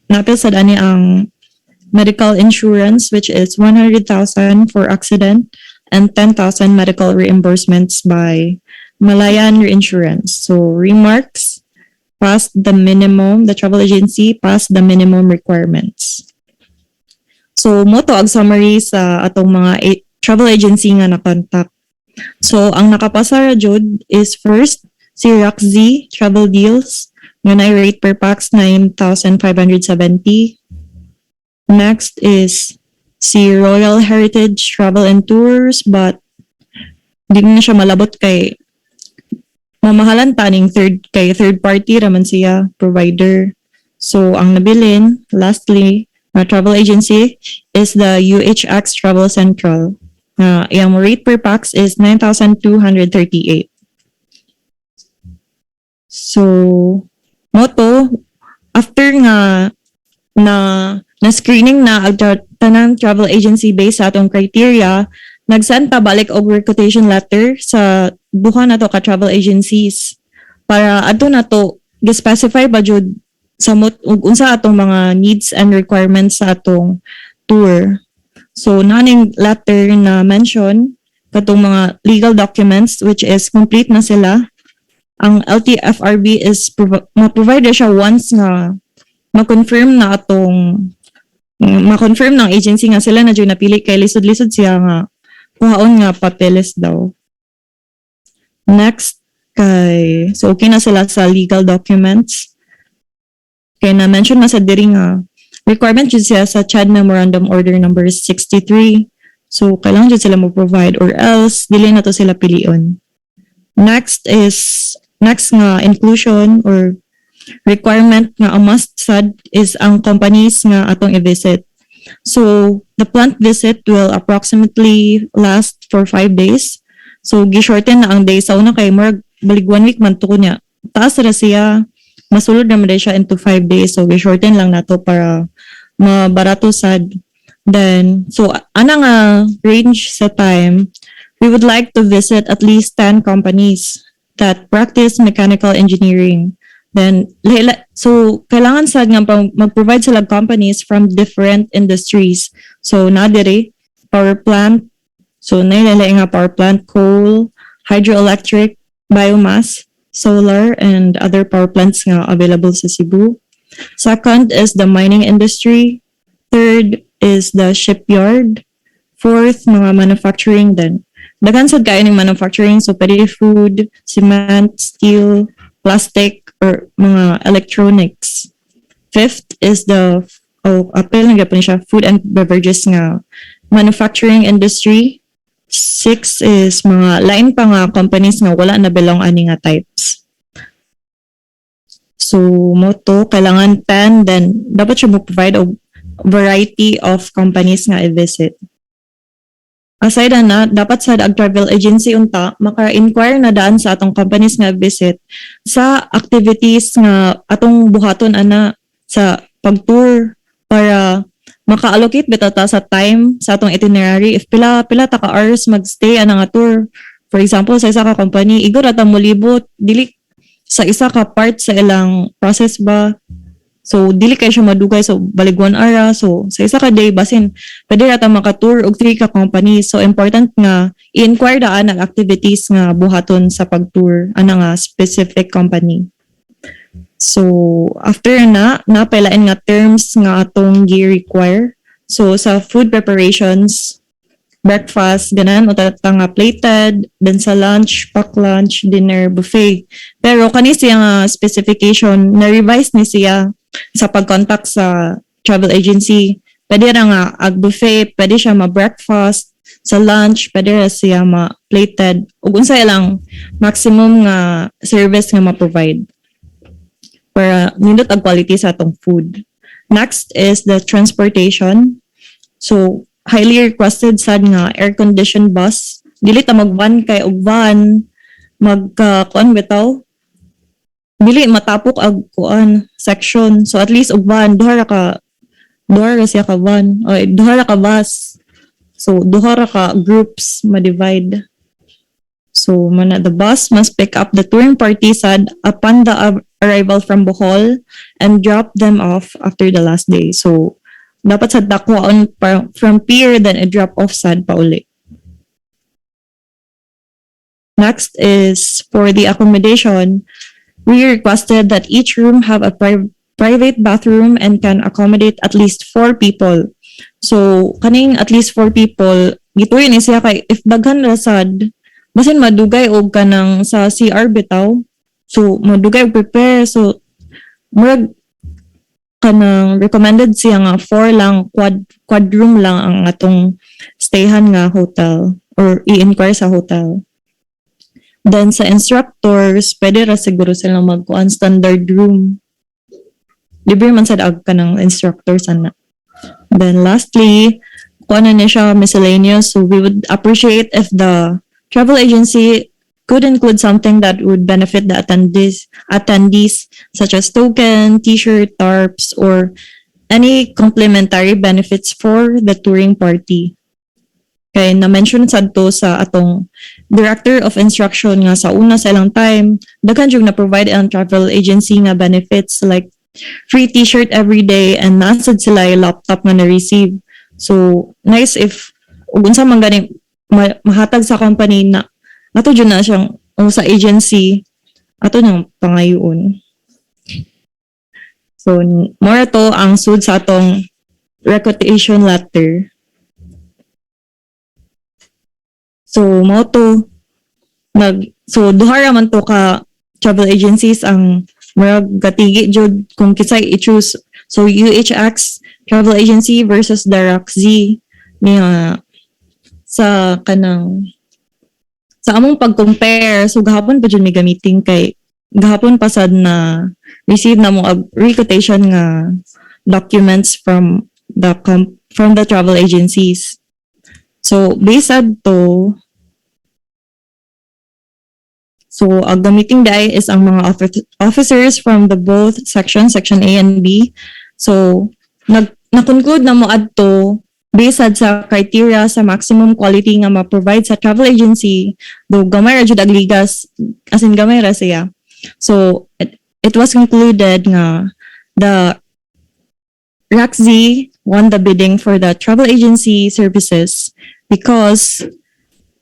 [SPEAKER 4] napilsad ani ang medical insurance, which is 100,000 for accident and 10,000 medical reimbursements by Malayan Reinsurance. So, remarks, past the minimum, the travel agency passed the minimum requirements. So, mo to ang summary sa atong mga travel agency nga na-contact. So, ang nakapasa ra jud is first, si Roxy Travel Deals, nga na rate per pax 9,570. Next is si Royal Heritage Travel and Tours, but Di na siya malabot kay mamahalan taning third party raman siya provider. So ang nabilin lastly na travel agency is the UHX Travel Central. Yung rate per pax is 9,238. So moto after nga na screening na ang tanang travel agency based sa atong criteria, nagsend pa balik og quotation letter sa duha na to ka travel agencies para adto na to gi-specify ba jud sa ug unsa atong mga needs and requirements sa atong tour. So naning letter na mention katong mga legal documents which is complete na sila. Ang LTFRB is ma-provide siya once nga ma-confirm ng agency nga sila na dyan napili kay lisod-lisod siya nga kuhaon nga papeles daw. Next, so okay na sila sa legal documents. Kaya na-mention na sa diri nga requirement dyan siya sa CHAD Memorandum Order number 63. So kailangan dyan sila mo-provide or else dili na to sila pilion. Next nga inclusion or requirement nga a must sad is ang companies nga atong i-visit. So the plant visit will approximately last for 5 days. So gi-shorten na ang days sa una kay more balik 1 week man to niya. Taas ra siya, masulod naman din siya into 5 days. So gi-shorten lang nato para mabarato sad. Then so ana nga range sa time, we would like to visit at least 10 companies that practice mechanical engineering. Then, so, kailangan sa nga mag-provide sila companies from different industries. So, nadiri, power plant. So, nailala nga power plant, coal, hydroelectric, biomass, solar, and other power plants nga available sa Cebu. Second is the mining industry. Third is the shipyard. Fourth, mga manufacturing then. Daghan sad kayo ng manufacturing, so pwede food, cement, steel, plastic, or mga electronics. Fifth is the, apel nga pa siya, food and beverages nga manufacturing industry. Six is mga lain pa nga companies nga wala na belong ani nga types. So, moto, kailangan 10, then dapat siya mo-provide a variety of companies nga i-visit. Aside na, dapat sa travel agency unta, maka-inquire na daan sa atong companies nga visit sa activities nga atong buhaton ana sa pag-tour para maka-allocate bitaw ta sa time sa atong itinerary. If pila ta ka hours magstay ana nga tour. For example, sa isa ka company, igor ata mo libot, dili sa isa ka part sa ilang process ba. So, dili kayo siya madugay. So, balik 1 hour. So, sa isa ka day, basin, pwede rata maka-tour og 3 ka companies. So, important nga, i-inquire daan ang activities nga buhaton sa pag-tour ana nga specific company. So, after napailain nga terms nga atong gi-require. So, sa food preparations, breakfast, ganan, o nga plated, then sa lunch, pack lunch, dinner, buffet. Pero kani siya nga specification, na-revise ni siya sa pag-contact sa travel agency. Pwede ra nga ag-buffet, pwede siya ma-breakfast, sa lunch, pwede ra siya ma-plated, ug unsay lang maximum nga service nga ma-provide para nindot ang quality sa atong food. Next is the transportation. So, highly requested sad nga air-conditioned bus. Dili ta mag-van kay og van, kuan bitaw, dili matapok ag kuan section. So at least og van duha ra siya ka van o duha ra ka bus. So duha ra ka groups ma-divide. So the bus must pick up the touring party sad upon the arrival from Bohol and drop them off after the last day. So dapat sad dakwaon from pier then i-drop off sad pa uli. Next is for the accommodation. We requested that each room have a private bathroom and can accommodate at least 4 people. So, kaning at least 4 people, gituyo ni siya kay if daghan ra sad, basin madugay og kanang sa CR bitaw. So, madugay og prepare. So, murag kanang recommended siya nga 4 lang, quad room lang ang atong stayhan nga hotel or i-inquire sa hotel. Then sa instructors, pwede ra siguro silang magkuan standard room. Libre man sad ag ka ng instructor sana. Then lastly, kuan na siya miscellaneous. So we would appreciate if the travel agency could include something that would benefit the attendees such as token, t-shirt, tarps, or any complimentary benefits for the touring party. Kay na-mention sad to sa atong Director of Instruction nga sa una sa ilang time, daghan jud na provide ang travel agency nga benefits like free t-shirt every day and nasad sila yung laptop nga na-receive. So, nice if unsa man gani mahatag sa company na ato jud na siyang sa agency ato nang pangayoon. So, more to ang sud sa atong requisition letter. So, mo to so duha ra man to ka travel agencies ang murag gatigi jud kung kisay i-choose. So, UHX travel agency versus the RACZ niya sa kanang sa among pag-compare. So, gahapon pa jud may gamitin kay gahapon pa sad na receive na mo requisition nga documents from the travel agencies. So, based sad to, so ang gamiting dai is ang mga officers from the both section A and B. So, na-conclude na mo adto based sa criteria sa maximum quality nga ma-provide sa travel agency, do gamay ra jud ag ligas, as in gamay ra siya. So, it was concluded nga the RACZ won the bidding for the travel agency services because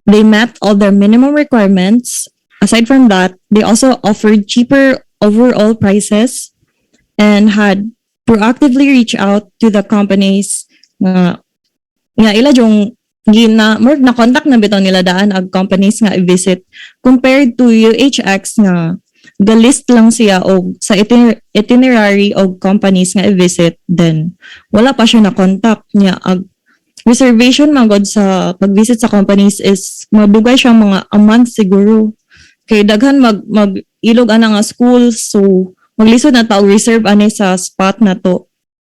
[SPEAKER 4] they met all their minimum requirements. Aside from that, they also offered cheaper overall prices and had proactively reached out to the companies nga ila jung na contact na bitaw nila daan ag companies nga i-visit compared to UHX nga galist lang siya og sa itinerary og companies nga i-visit, then wala pa siya na contact niya ag reservation magod sa pag-visit sa companies is madugay siya mga a month siguro kay daghan mag ilog ana nga school, so maglisod na ta og reserve ani sa spot na to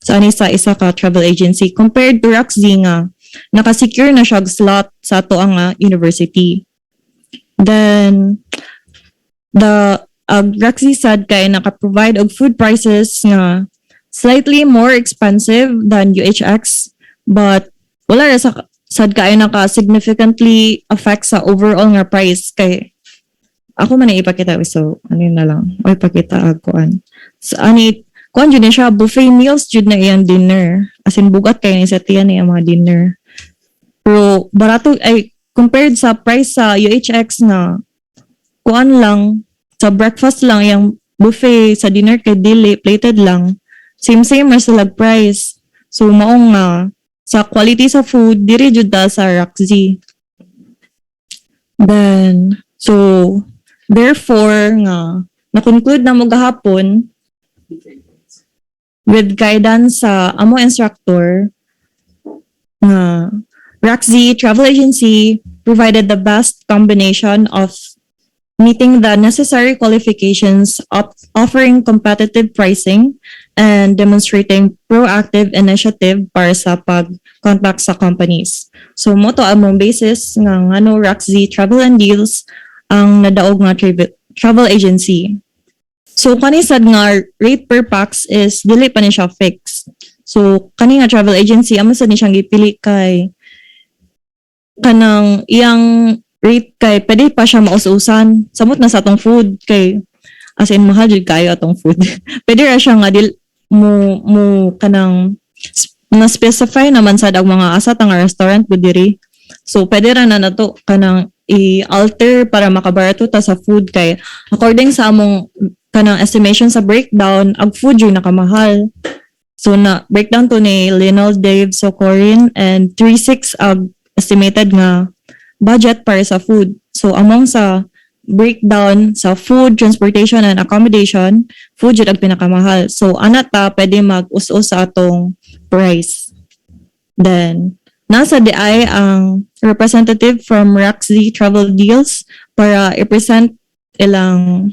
[SPEAKER 4] sa ani sa isa ka travel agency compared to RACZ nga naka-secure na siya slot sa ato ang university. Then the RACZ sad kay naka-provide og food prices nga slightly more expensive than UHX, but wala ra sa sad kay naka-significantly affect sa overall nga price kay ako man ipakita, so ano na lang o ipakita kuan so ani kuan jud siya buffet meals jud na iyang dinner, as in bugat kay ni sa tiyan ni mga dinner, pero barato ay compared sa price sa UHX na kuan lang sa breakfast lang yung buffet, sa dinner kay dili plated lang, same as sila price. So maong sa quality sa food diri jud ta sa RACZ. Then so therefore nga na-conclude na mo gahapon with guidance sa amo instructor nga RACZ Travel Agency provided the best combination of meeting the necessary qualifications of offering competitive pricing and demonstrating proactive initiative para sa pag-contact sa companies. So mo to among basis nga ngano RACZ Travel and Deals ang nadaog nga travel agency. So kani sad nga rate per pax is dili pa ni siya fixed. So kani nga travel agency amo sad ni siyang gipili kay kanang iyang rate kay pwede pa siya maus-usan samot na sa atong food kay as in mahal jud kayo atong food. Pwede ra siya nga mo kanang na specify naman sad ang mga asa nga restaurant bu diri. So pwede ra na nato kanang i-alter para makabarato ta sa food kay according sa among kanang estimation sa breakdown ang food yung nakamahal. So na breakdown to ni Lionel Dave Socorin and 36 estimated nga budget para sa food. So among sa breakdown sa food, transportation, and accommodation, food jud ang pinakamahal. So ana ta pwede mag-us-us sa atong price. Then nasa DI ang representative from RACZ Travel Deals para i-present ilang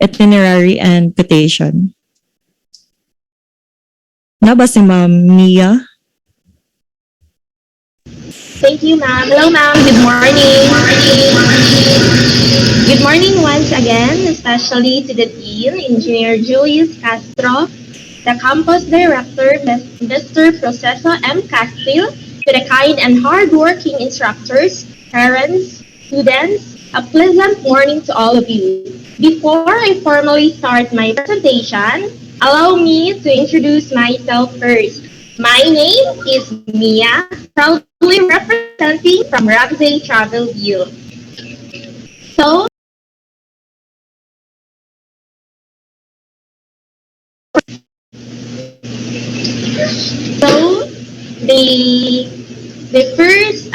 [SPEAKER 4] itinerary and petition. Naba si Ma'am Mia?
[SPEAKER 5] Thank you, ma'am. Hello, ma'am. Good morning. Good morning once again, especially to the Dean, Engineer Julius Castro, the Campus Director, Mr. Proceso M. Castil, to the kind and hardworking instructors, parents, students, a pleasant morning to all of you. Before I formally start my presentation, allow me to introduce myself first. My name is Mia, proudly representing from Ramsey Travel Deal. So, so the first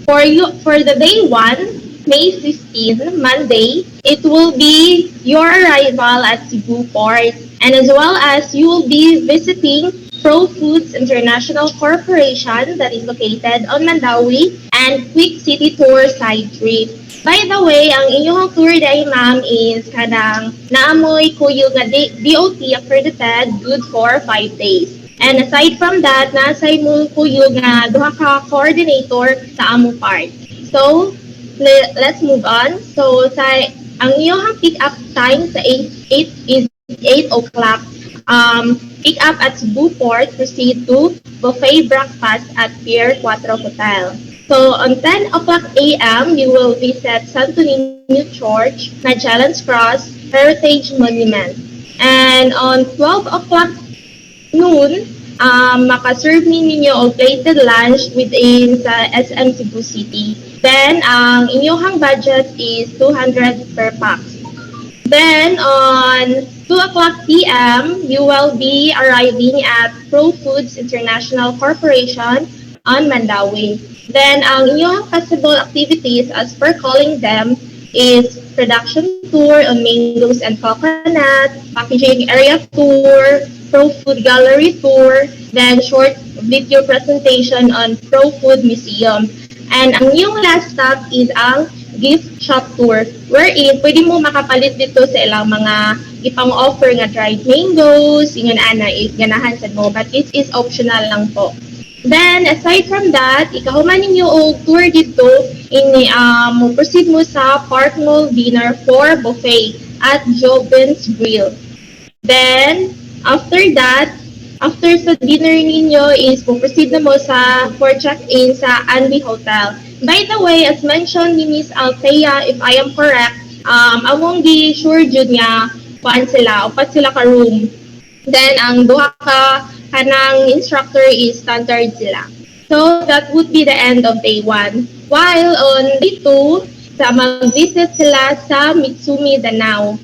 [SPEAKER 5] for the day 1, May 15, Monday, it will be your arrival at Cebu Port, and as well as you will be visiting Pro Foods International Corporation that is located on Mandawi and Quick City Tour Side Trip. By the way, ang inyong tour day, ma'am, is kanang naamoy kuyog nga DOT accredited, good for 5 days. And aside from that, nasay mo kuyog nga duha ka coordinator sa among part. So, let's move on. So, ang inyong pick up time sa 8 o'clock. Pick up at Cebu Port, proceed to buffet breakfast at Pier 4 Hotel. So, on 10 o'clock a.m., you will visit Santo Niño Church, Magellan's Cross, Heritage Monument. And on 12 o'clock noon, makaserve ninyo og plated lunch within sa SM Cebu City. Then, ang inyong budget is 200 per pax. Then, on 2 o'clock p.m., you will be arriving at Pro Foods International Corporation on Mandawi. Then, ang inyong possible activities as per calling them is production tour on mangoes and coconut, packaging area tour, Pro Food Gallery tour, then short video presentation on Pro Food Museum. And ang inyong last stop is ang gift shop tour, wherein pwede mo makapalit dito sa ilang mga ipang-offer nga dried mangoes, ingon ana, if ganahan sa mo, but it is optional lang po. Then, aside from that, ikahuman ninyo og tour dito, proceed mo sa Park Mall Dinner for Buffet at Jovin's Grill. Then, after that, after sa dinner ninyo is proceed na mo for check-in sa Andy Hotel. By the way, as mentioned ni Miss Althea, if I am correct, among sure jud nga upat sila ka room. Then, ang duha ka kanang instructor is standard sila. So, that would be the end of day 1. While on day 2, mag-visit sila sa Mitsumi, Danao.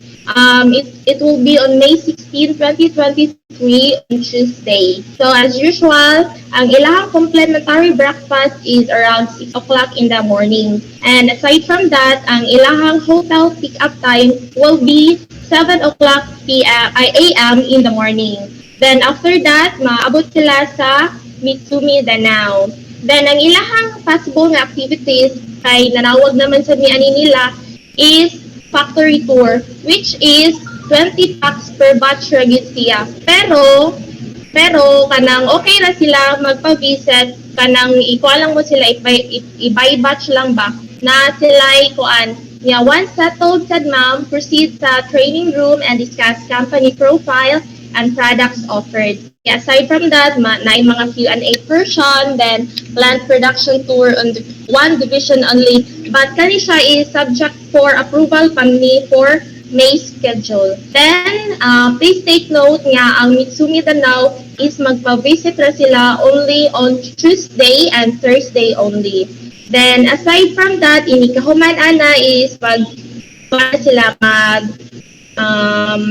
[SPEAKER 5] It will be on May 16, 2023 on Tuesday. So, as usual, ang ilahang complimentary breakfast is around 6 o'clock in the morning. And aside from that, ang ilahang hotel pick-up time will be 7 o'clock a.m. in the morning. Then, after that, maabot sila sa Mitsumi, Danao. Then, ang ilahang possible nga activities kay nanawag naman sa ani nila is factory tour, which is 20 packs per batch ragid siya. Pero kanang okay na sila magpa-visit, kanang ikuha lang mo sila, i-buy batch lang ba, na sila ikuan. Yeah, once settled, said ma'am, proceed sa training room and discuss company profile and products offered. Yeah, aside from that, na mga Q&A portion, then plant production tour on one division only. But kani siya is subject for approval pa ni for May schedule. Then, please take note nga, ang Mitsumi Danao is magpa-visit na sila only on Tuesday and Thursday only. Then, aside from that, inikahuman ana is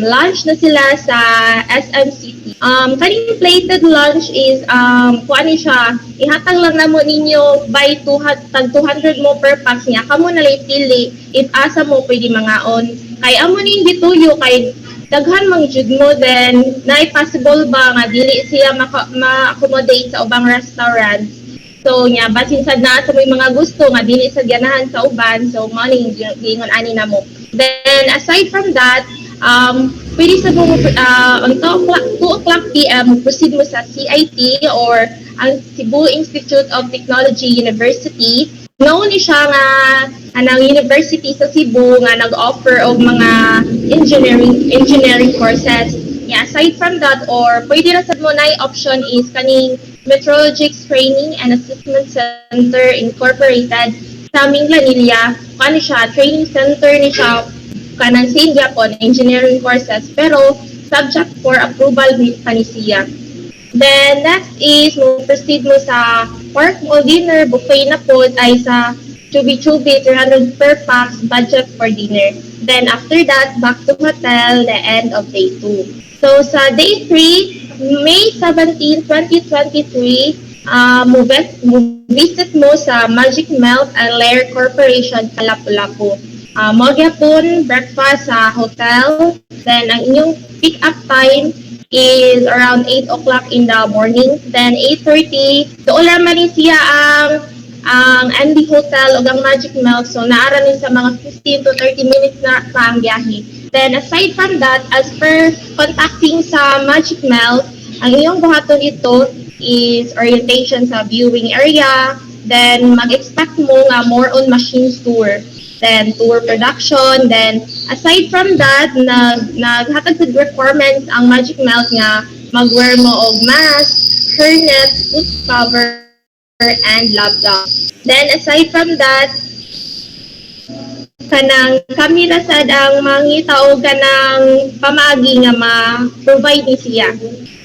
[SPEAKER 5] lunch na sila sa SM City. Kaning plated lunch is, kuan siya, ihatag lang na mo ninyo by 200 mo per pax niya. Kamo na lang pili if asa mo pwede mangaon. Kay amo ning gituyo kay daghan mang jud mo, then na possible ba nga dili siya ma-accommodate sa ubang restaurants. So nya basin sad na sa may mga gusto nga dili sa ganahan sa uban, so morning gingon ani na mo. Then aside from that, pwede sa mo ang 2 o'clock PM proceed mo sa CIT or ang Cebu Institute of Technology University. Known ni siya nga anang university sa Cebu nga nag-offer og mga engineering courses. Yeah, aside from that, or pwede na sad mo na option is kaning Metrologics Training and Assessment Center Incorporated sa Minglanilla. Ano siya, training center ni siya kanang same Japon engineering courses pero subject for approval with panisiya. Then next is mo proceed mo sa pork o dinner buffet na po ay sa Chubi-Chubi 300 per pax budget for dinner. Then after that, back to hotel the end of day 2. So sa day 3, May 17, 2023, visit mo sa Magic Melt and Lair Corporation sa Lapu-Lapu. Mo gyapon breakfast sa hotel. Then ang inyong pick-up time is around 8 o'clock in the morning. Then 8:30, doon naman ni siya ang ND Hotel o ang Magic Melt. So naara ni sa mga 15 to 30 minutes na pa ang biyahe. Then aside from that, as per contacting sa Magic Melt, ang iyong buhaton dito is orientation sa viewing area. Then mag-expect mo nga more on machines tour. Then tour production. Then aside from that, naghatag sa requirements ang Magic Melt nga mag-wear mo og mask, hairnet, foot cover, and laptop. Then aside from that, kanang kamera sad ang mangita o kanang pamagi nga ma-provide ni siya.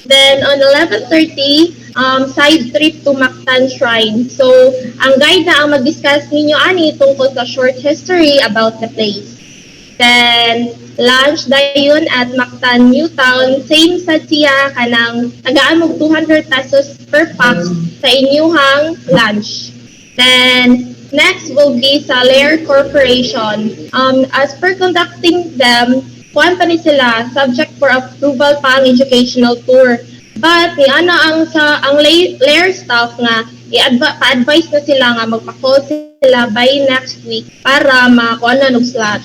[SPEAKER 5] Then on 11:30, side trip to Mactan Shrine. So ang guide na ang mag-discuss ninyo ani tungkol sa short history about the place. Then lunch dayon at Mactan New Town, same sa siya kanang tagaan mo 200 pesos per pax sa inyuhang lunch. Then next will be sa Lair Corporation. As per conducting them, kuwan pa ni sila, subject for approval pa ang educational tour. But ang Lair staff nga pa-advise na sila nga magpa-call sila by next week para makuha na ng slot.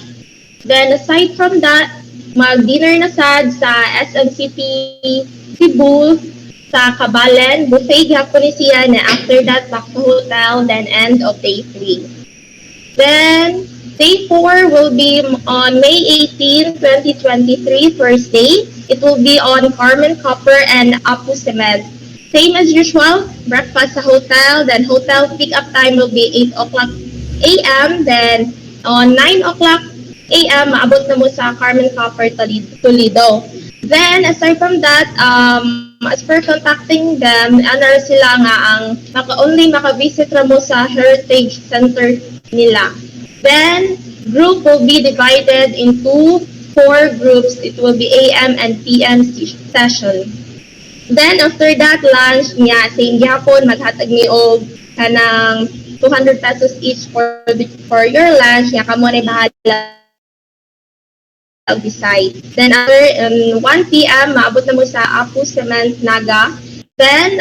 [SPEAKER 5] Then aside from that, mag-dinner na sad sa SMCP Cebu sa Kabalen, buffet gyapon ni siya na after that back to hotel, then end of day 3. Then day 4 will be on May 18, 2023, Thursday. It will be on Carmen Copper and Apu Cement. Same as usual, breakfast sa hotel, then hotel pick-up time will be 8 o'clock a.m. Then on 9 o'clock a.m. maabot na mo sa Carmen Copper Toledo. Then aside from that, as per contacting them, sila nga ang only maka-visit ra mo sa Heritage Center nila. Then group will be divided into 4 groups. It will be AM and PM session. Then after that, lunch niya same gyapon maghatag ni og kanang 200 pesos each for your lunch. Nya kamo na bahala decide. Then after 1 PM, maabot na mo sa Apu Cement Naga. Then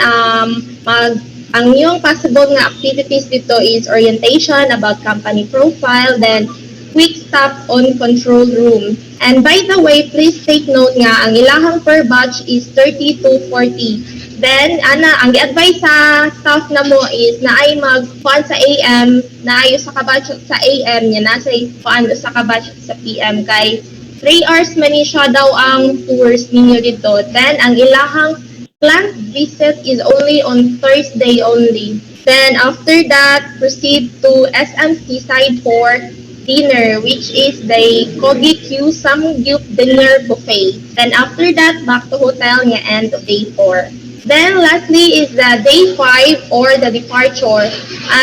[SPEAKER 5] ang yung possible nga activities dito is orientation about company profile, then quick stop on control room. And by the way, please take note nga ang ilahang per batch is 30 to 40. Then ang i-advise sa staff na mo is na ay mag-kuan sa AM, na ayo sa kabatch sa AM niya nasa kuan sa kabatch sa PM kay 3 hours man siya daw ang tours ninyo dito. Then ang ilahang plant visit is only on Thursday only. Then after that, proceed to SMC side for dinner, which is the Kogi Q Samgyup dinner buffet. Then after that, back to hotel niya end of day 4. Then lastly is the day 5 or the departure,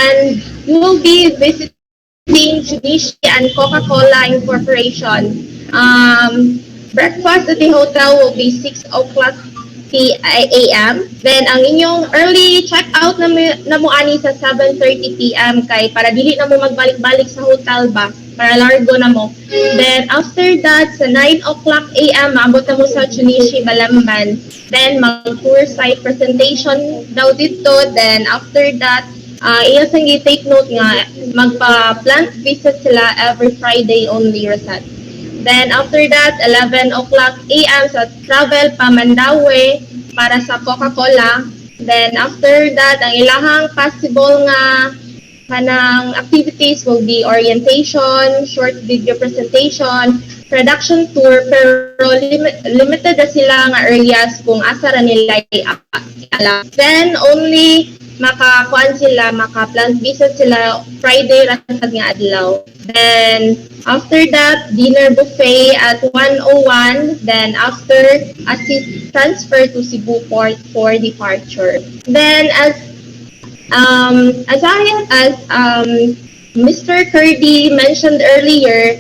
[SPEAKER 5] and you will be visiting Junichi and Coca-Cola Incorporation. Breakfast at the hotel will be 6 o'clock a.m. Then ang inyong early check-out na mo ani sa 7:30 p.m. kay para dili na mo magbalik-balik sa hotel ba para largo na mo. Then after that sa 9 o'clock a.m. maabot na mo sa Junichi Balamban. Then mag-tour site presentation daw dito. Then after that iya sang take note nga magpa-plant visit sila every Friday only Rosat. Then after that, 11 o'clock a.m. sa travel pa Mandaue para sa Coca-Cola. Then after that, ang ilahang possible nga kanang activities will be orientation, short video presentation, production tour, pero limited na sila nga areas kung asa ra nila alam. Then only maka-kuan sila, maka-plant visit sila Friday ratag nga adlaw. Then after that, dinner buffet at 1:01. Then after, assist transfer to Cebu Port for departure. Then as Mr. Kirby mentioned earlier,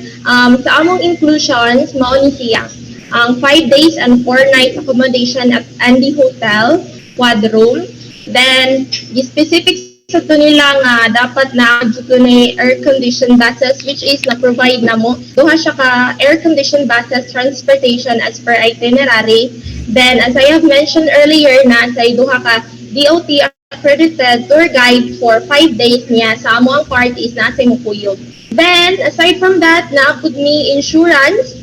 [SPEAKER 5] sa among inclusions, mao ni siya ang 5 days and 4 nights accommodation at Andy Hotel, quad room. Then, the specific sa to nila nga dapat na dito na air-conditioned buses which is na-provide na mo. Duha siya ka air-conditioned buses transportation as per itinerary. Then, as I have mentioned earlier na sa duha ka DOT accredited tour guide for 5 days niya sa amo ang part is nasa Mukuyog. Then, aside from that, naapod ni insurance,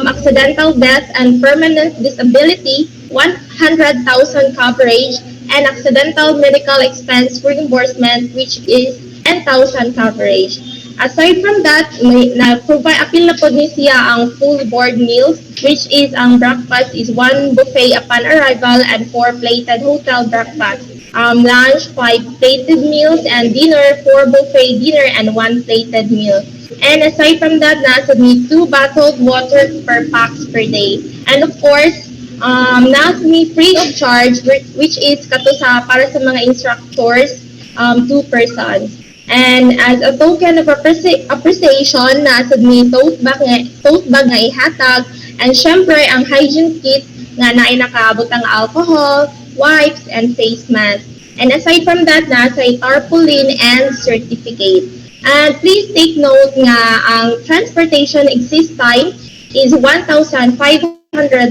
[SPEAKER 5] accidental death and permanent disability, 100,000 coverage, and accidental medical expense reimbursement, which is 10,000 coverage. Aside from that, na-provide appeal na po ni siya ang full board meals, which is ang breakfast is 1 buffet upon arrival and 4 plated hotel breakfast. Lunch, 5 plated meals, and dinner, 4 buffet dinner and 1 plated meal. And aside from that, nasa ni 2 bottled water per packs per day. And of course, nasa ni free of charge, which is kato sa para sa mga instructors, 2 persons. And as a token of appreciation, nasa ni tote bag nga ihatag, and syempre ang hygiene kit nga naay nakaabot ang alcohol, wipes, and face mask. And aside from that, nasa tarpaulin and certificate. And please take note nga ang transportation exist time is 1,500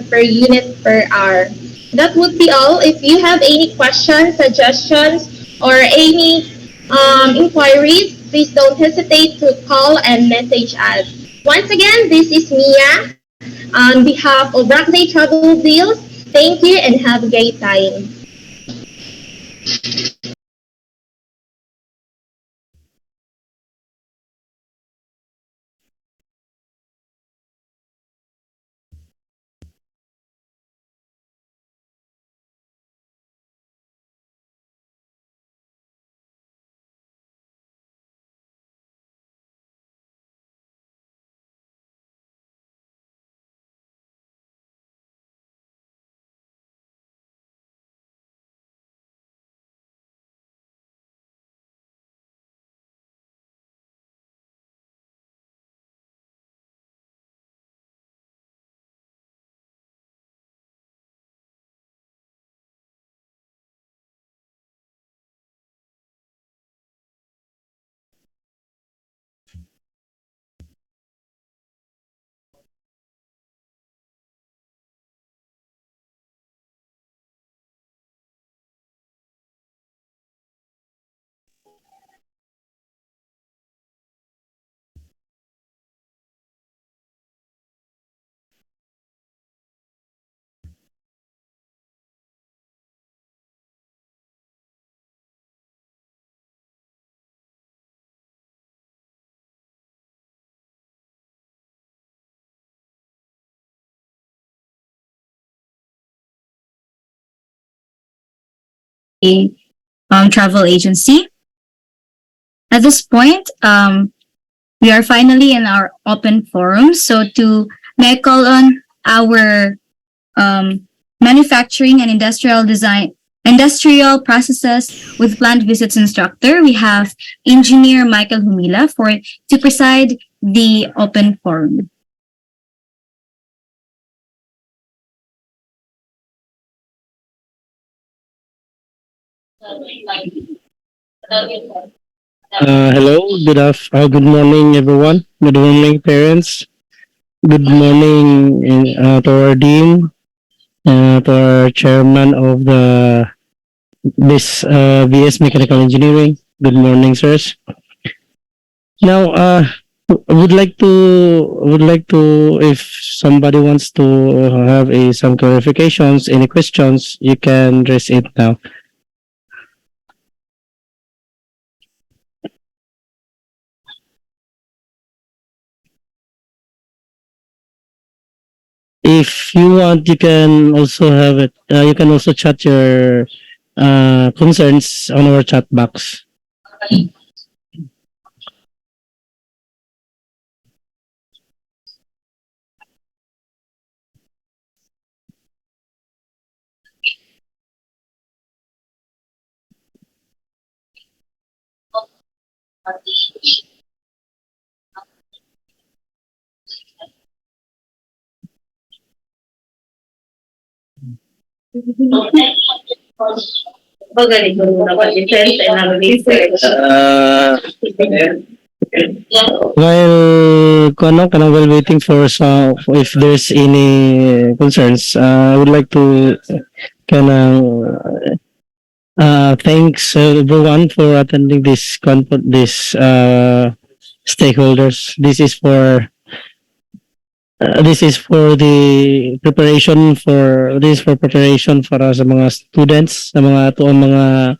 [SPEAKER 5] per unit per hour. That would be all. If you have any questions, suggestions, or any inquiries, please don't hesitate to call and message us. Once again, this is Mia on behalf of Rockday Travel Deals. Thank you and have a great time.
[SPEAKER 1] Travel agency. At this point, we are finally in our open forum. So to may I call on our manufacturing and industrial processes with plant visits instructor. We have Engineer Michael Humila to preside the open forum.
[SPEAKER 6] Good morning, everyone. Good morning, parents. Good morning to our dean, to our chairman of the this BS Mechanical Engineering. Good morning, sirs. Now, I would like to, if somebody wants to have some clarifications, any questions, you can raise it now. If you want, you can also have it. You can also chat your concerns on our chat box. While waiting for some, if there's any concerns, I would like to kind of thanks everyone for attending this stakeholders. This is for the preparation for this for preparation para sa mga students, sa mga tuong mga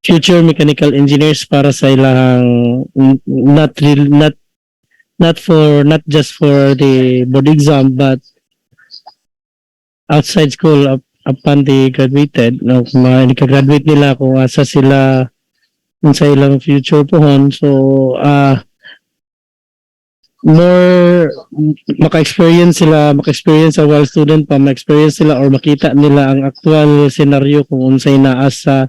[SPEAKER 6] future mechanical engineers para sa ilang not just for the board exam but outside school upon they graduated, no, kung nagka-graduate nila kung asa sila sa ilang future pohon. So more maka-experience sa while student pa, ma-experience sila or makita nila ang actual scenario kung unsay naa sa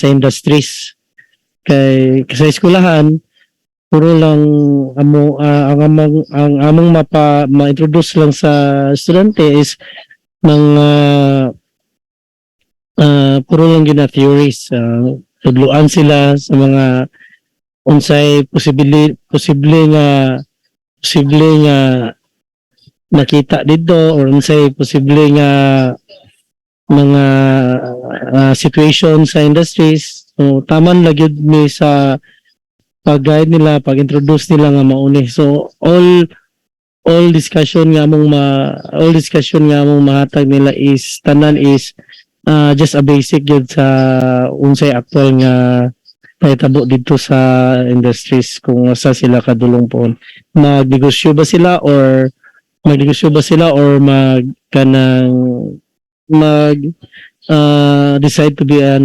[SPEAKER 6] industries. Sa eskwelahan puro lang ang among ma-introduce lang sa estudyante is mga puro lang yun na theories. Tudluan sila sa mga unsay posible nga nakita dito or unsay posible nga mga situation sa industries. So taman lagyud mi sa pag-guide nila, pag-introduce nila nga mauni. So all discussion nga among mahatag nila is tanan is just a basic yun sa unsay actual nga pahitabo dito sa industries kung asa sila kadulong po. Magnegosyo ba sila or decide to be an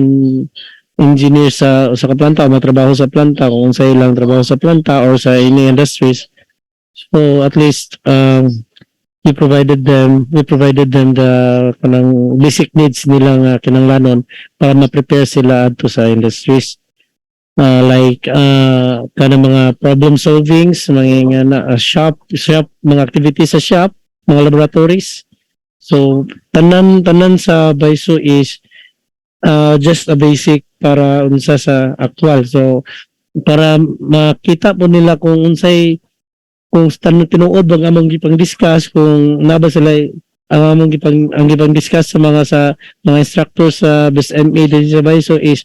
[SPEAKER 6] engineer sa ka planta o matrabaho sa planta kung unsay lang trabaho sa planta or sa any industries. So at least we provided them the kanang basic needs nila nga kinahanglanon para ma-prepare sila adto sa industries. Like kanang mga problem solvings, mga shop, mga activities sa shop, mga laboratories. So tanan sa BISO is just a basic para unsa sa actual. So para makita po nila kung unsay kung tinuod bang among gipang discuss kung naba sila ang gipang discuss sa mga instructors sa BSMA dito sa BISO is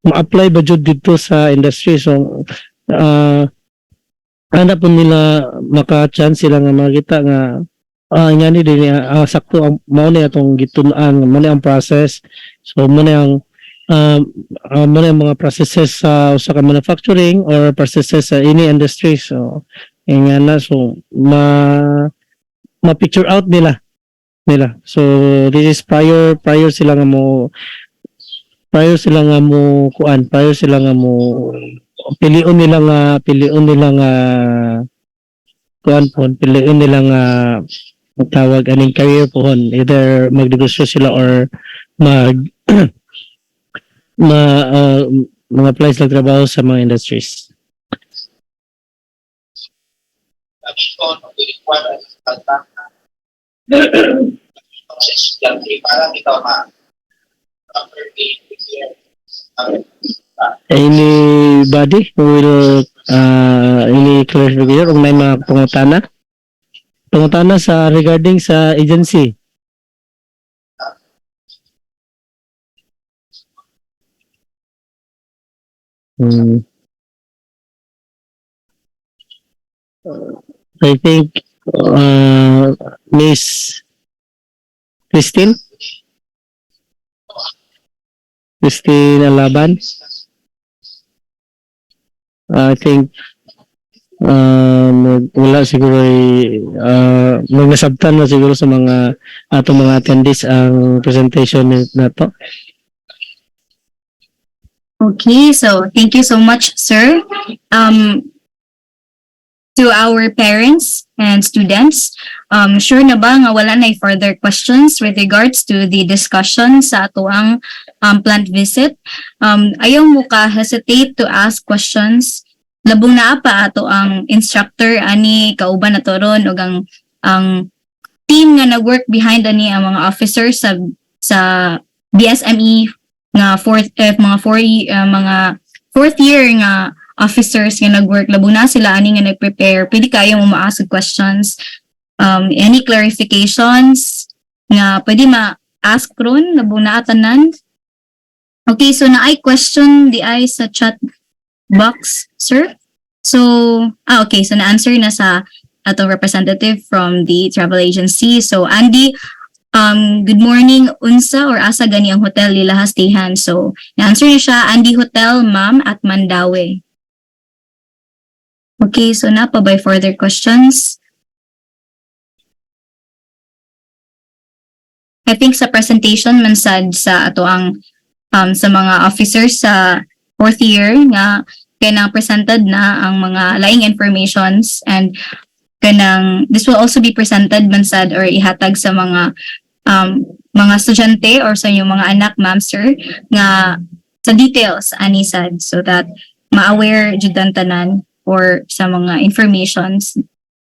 [SPEAKER 6] ma-apply ba jud dito sa industry. So ana po nila maka-chance sila nga makita nga ngani din sakto ang mao ni atong gitun-an mo ni ang process. So mo ni ang mga processes sa usa ka manufacturing or processes sa any industry. So ingana so ma-picture out nila. So this is prior sila nga mo piliun nila nga tawag aning career pohon, either magnegosyo sila or mag-apply sila trabaho sa mga industries. Anybody who will any clarification kung may mga pangutana sa regarding sa agency? Hmm. I think Miss Christine? Christine Alaban? I think wala siguro magnasabtan na siguro sa mga atong mga attendees ang presentation na to.
[SPEAKER 1] Okay, so thank you so much, sir. To our parents and students, sure na ba nga wala na further questions with regards to the discussion sa atuang plant visit? Ayaw mo ka hesitate to ask questions. Labong naa pa ato ang instructor ani kauban na toron ug ang team nga nag-work behind ani ang mga officers sa BSME nga mga fourth year nga officers nga nag-work. Labong na sila ani nga nag-prepare. Pwede kayo mo ma-ask questions. Any clarifications nga pwede ma-ask ron. Labong na atanan. Okay, so na-ay question di ay sa chat box, sir. So, okay, so na-answer na sa atong representative from the travel agency. So, Andy, good morning, unsa or asa gani ang hotel nila hastihan? So, na-answer na siya, Andy Hotel, ma'am, at Mandawi. Okay, so na pa by further questions? I think sa presentation man sad sa ato ang sa mga officers sa fourth year nga kanang presented na ang mga laing informations, and kanang this will also be presented man sad or ihatag sa mga estudyante or sa inyong mga anak, ma'am, sir, nga sa details ani sad, so that ma-aware jud ang tanan or sa mga informations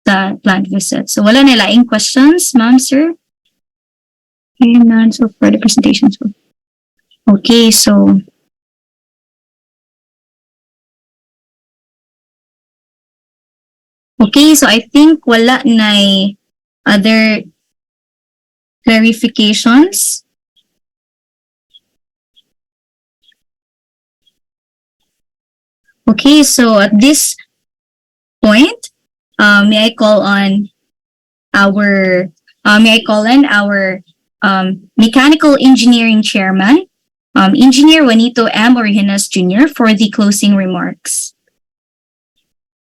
[SPEAKER 1] sa plant visit. So wala na laing questions, ma'am, sir? Okay, none. So for the presentations. Okay, so I think wala na other clarifications. Okay, so at this point, may I call on our mechanical engineering chairman, Engineer Juanito M. Origenes Jr. for the closing remarks.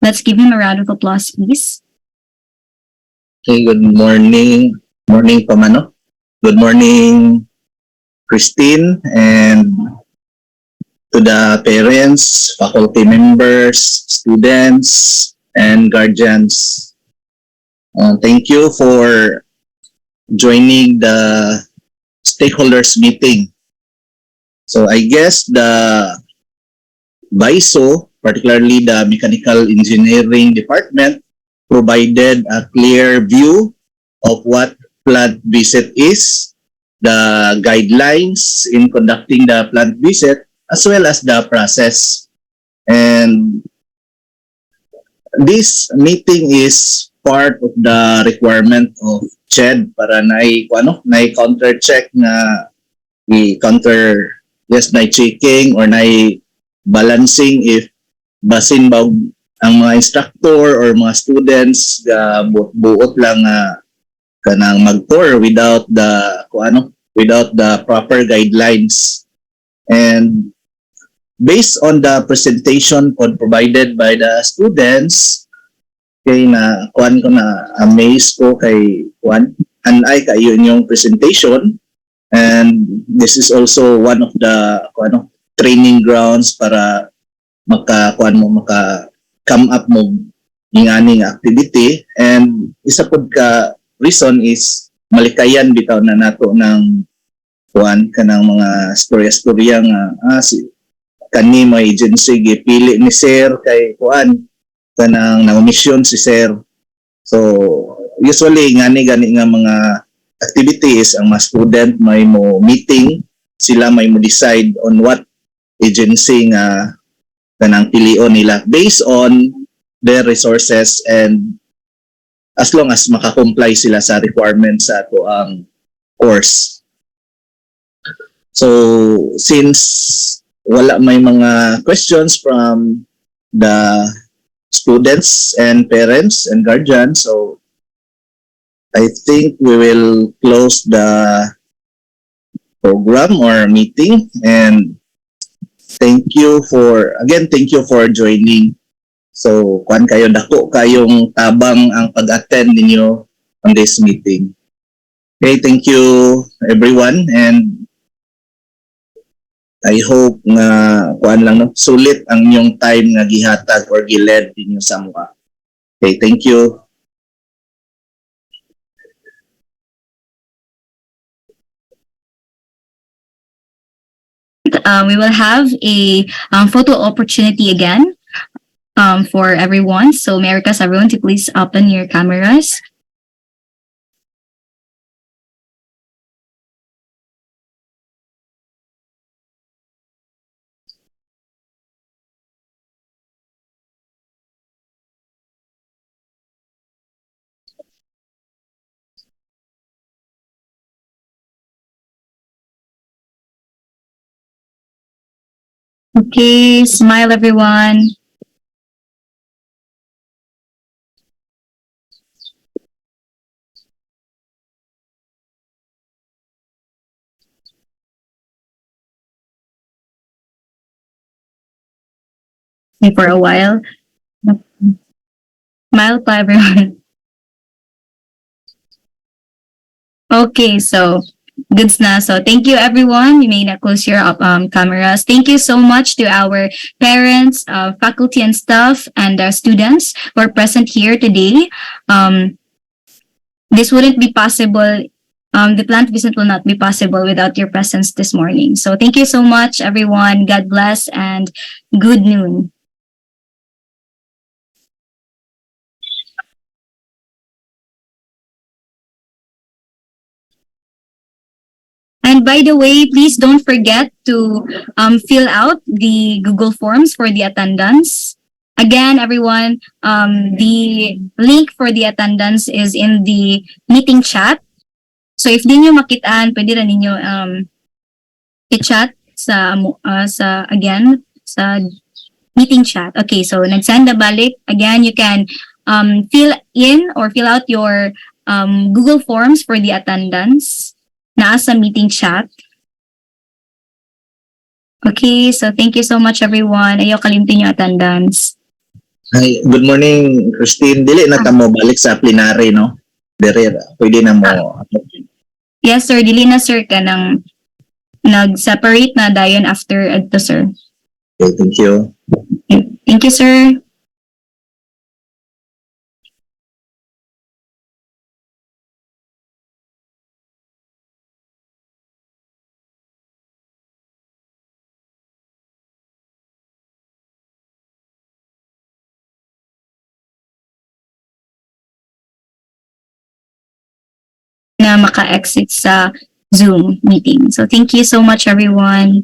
[SPEAKER 1] Let's give him a round of applause, please.
[SPEAKER 7] Okay, good morning. Morning, Pamano. Good morning, Christine, and to the parents, faculty members, students, and guardians. Thank you for joining the stakeholders meeting. So I guess the BISO, particularly the Mechanical Engineering Department, provided a clear view of what plant visit is, the guidelines in conducting the plant visit, as well as the process. And this meeting is part of the requirement of CHED para counter check na i-counter, yes, na checking or na balancing if basin ba ang mga instructor or mga students buot lang kanang mag-tour without the proper guidelines. And based on the presentation provided by the students, kay na kuan ko na amaze ko kay kuan anay kayo yung presentation, and this is also one of the training grounds para come up mo inganing activity. And isa pod ka reason is malikayan bitaw na nato ng kuan kanang mga storya nga kani may agency gipili ni sir kay kuan kanang na-mission si sir. So usually gani nga mga activities ang mga student may mo meeting, sila may mo decide on what agency nga kanang pilion nila based on their resources and as long as makakomply sila sa requirements sa ato ang course. So since wala may mga questions from the students and parents and guardians. So I think we will close the program or meeting, and thank you for joining. So kuan kayo, dako kayong tabang ang pag-attend ninyo on this meeting. Okay, thank you everyone, and I hope nga kuan lang no, sulit ang inyong time nga gihatag or giled ninyo sa mga. Okay, thank you.
[SPEAKER 1] We will have a photo opportunity again for everyone. So may I request everyone to please open your cameras. Okay, smile everyone. For a while. Smile pa everyone. Okay, so goods na. So thank you everyone. You may now close your cameras. Thank you so much to our parents, faculty and staff, and students who are present here today. This wouldn't be possible. The plant visit will not be possible without your presence this morning. So thank you so much, everyone. God bless and good noon. And by the way, please don't forget to fill out the Google Forms for the attendance. Again, everyone, the link for the attendance is in the meeting chat. So if di nyo makitaan, pwede rin ninyo i-chat sa meeting chat. Okay, so nagsend na balik. Again, you can fill out your Google Forms for the attendance na sa meeting chat. Okay, so thank you so much everyone. Ayaw kalimtin yung attendance.
[SPEAKER 7] Hi, good morning, Christine. Dili na ta mo balik sa plenary, no? Dire, pwede na mo.
[SPEAKER 1] Yes sir, dili na sir ka nang nag-separate na dayon after adto sir.
[SPEAKER 7] Okay, thank you.
[SPEAKER 1] Thank you sir. Na maka-exit sa Zoom meeting. So thank you so much everyone.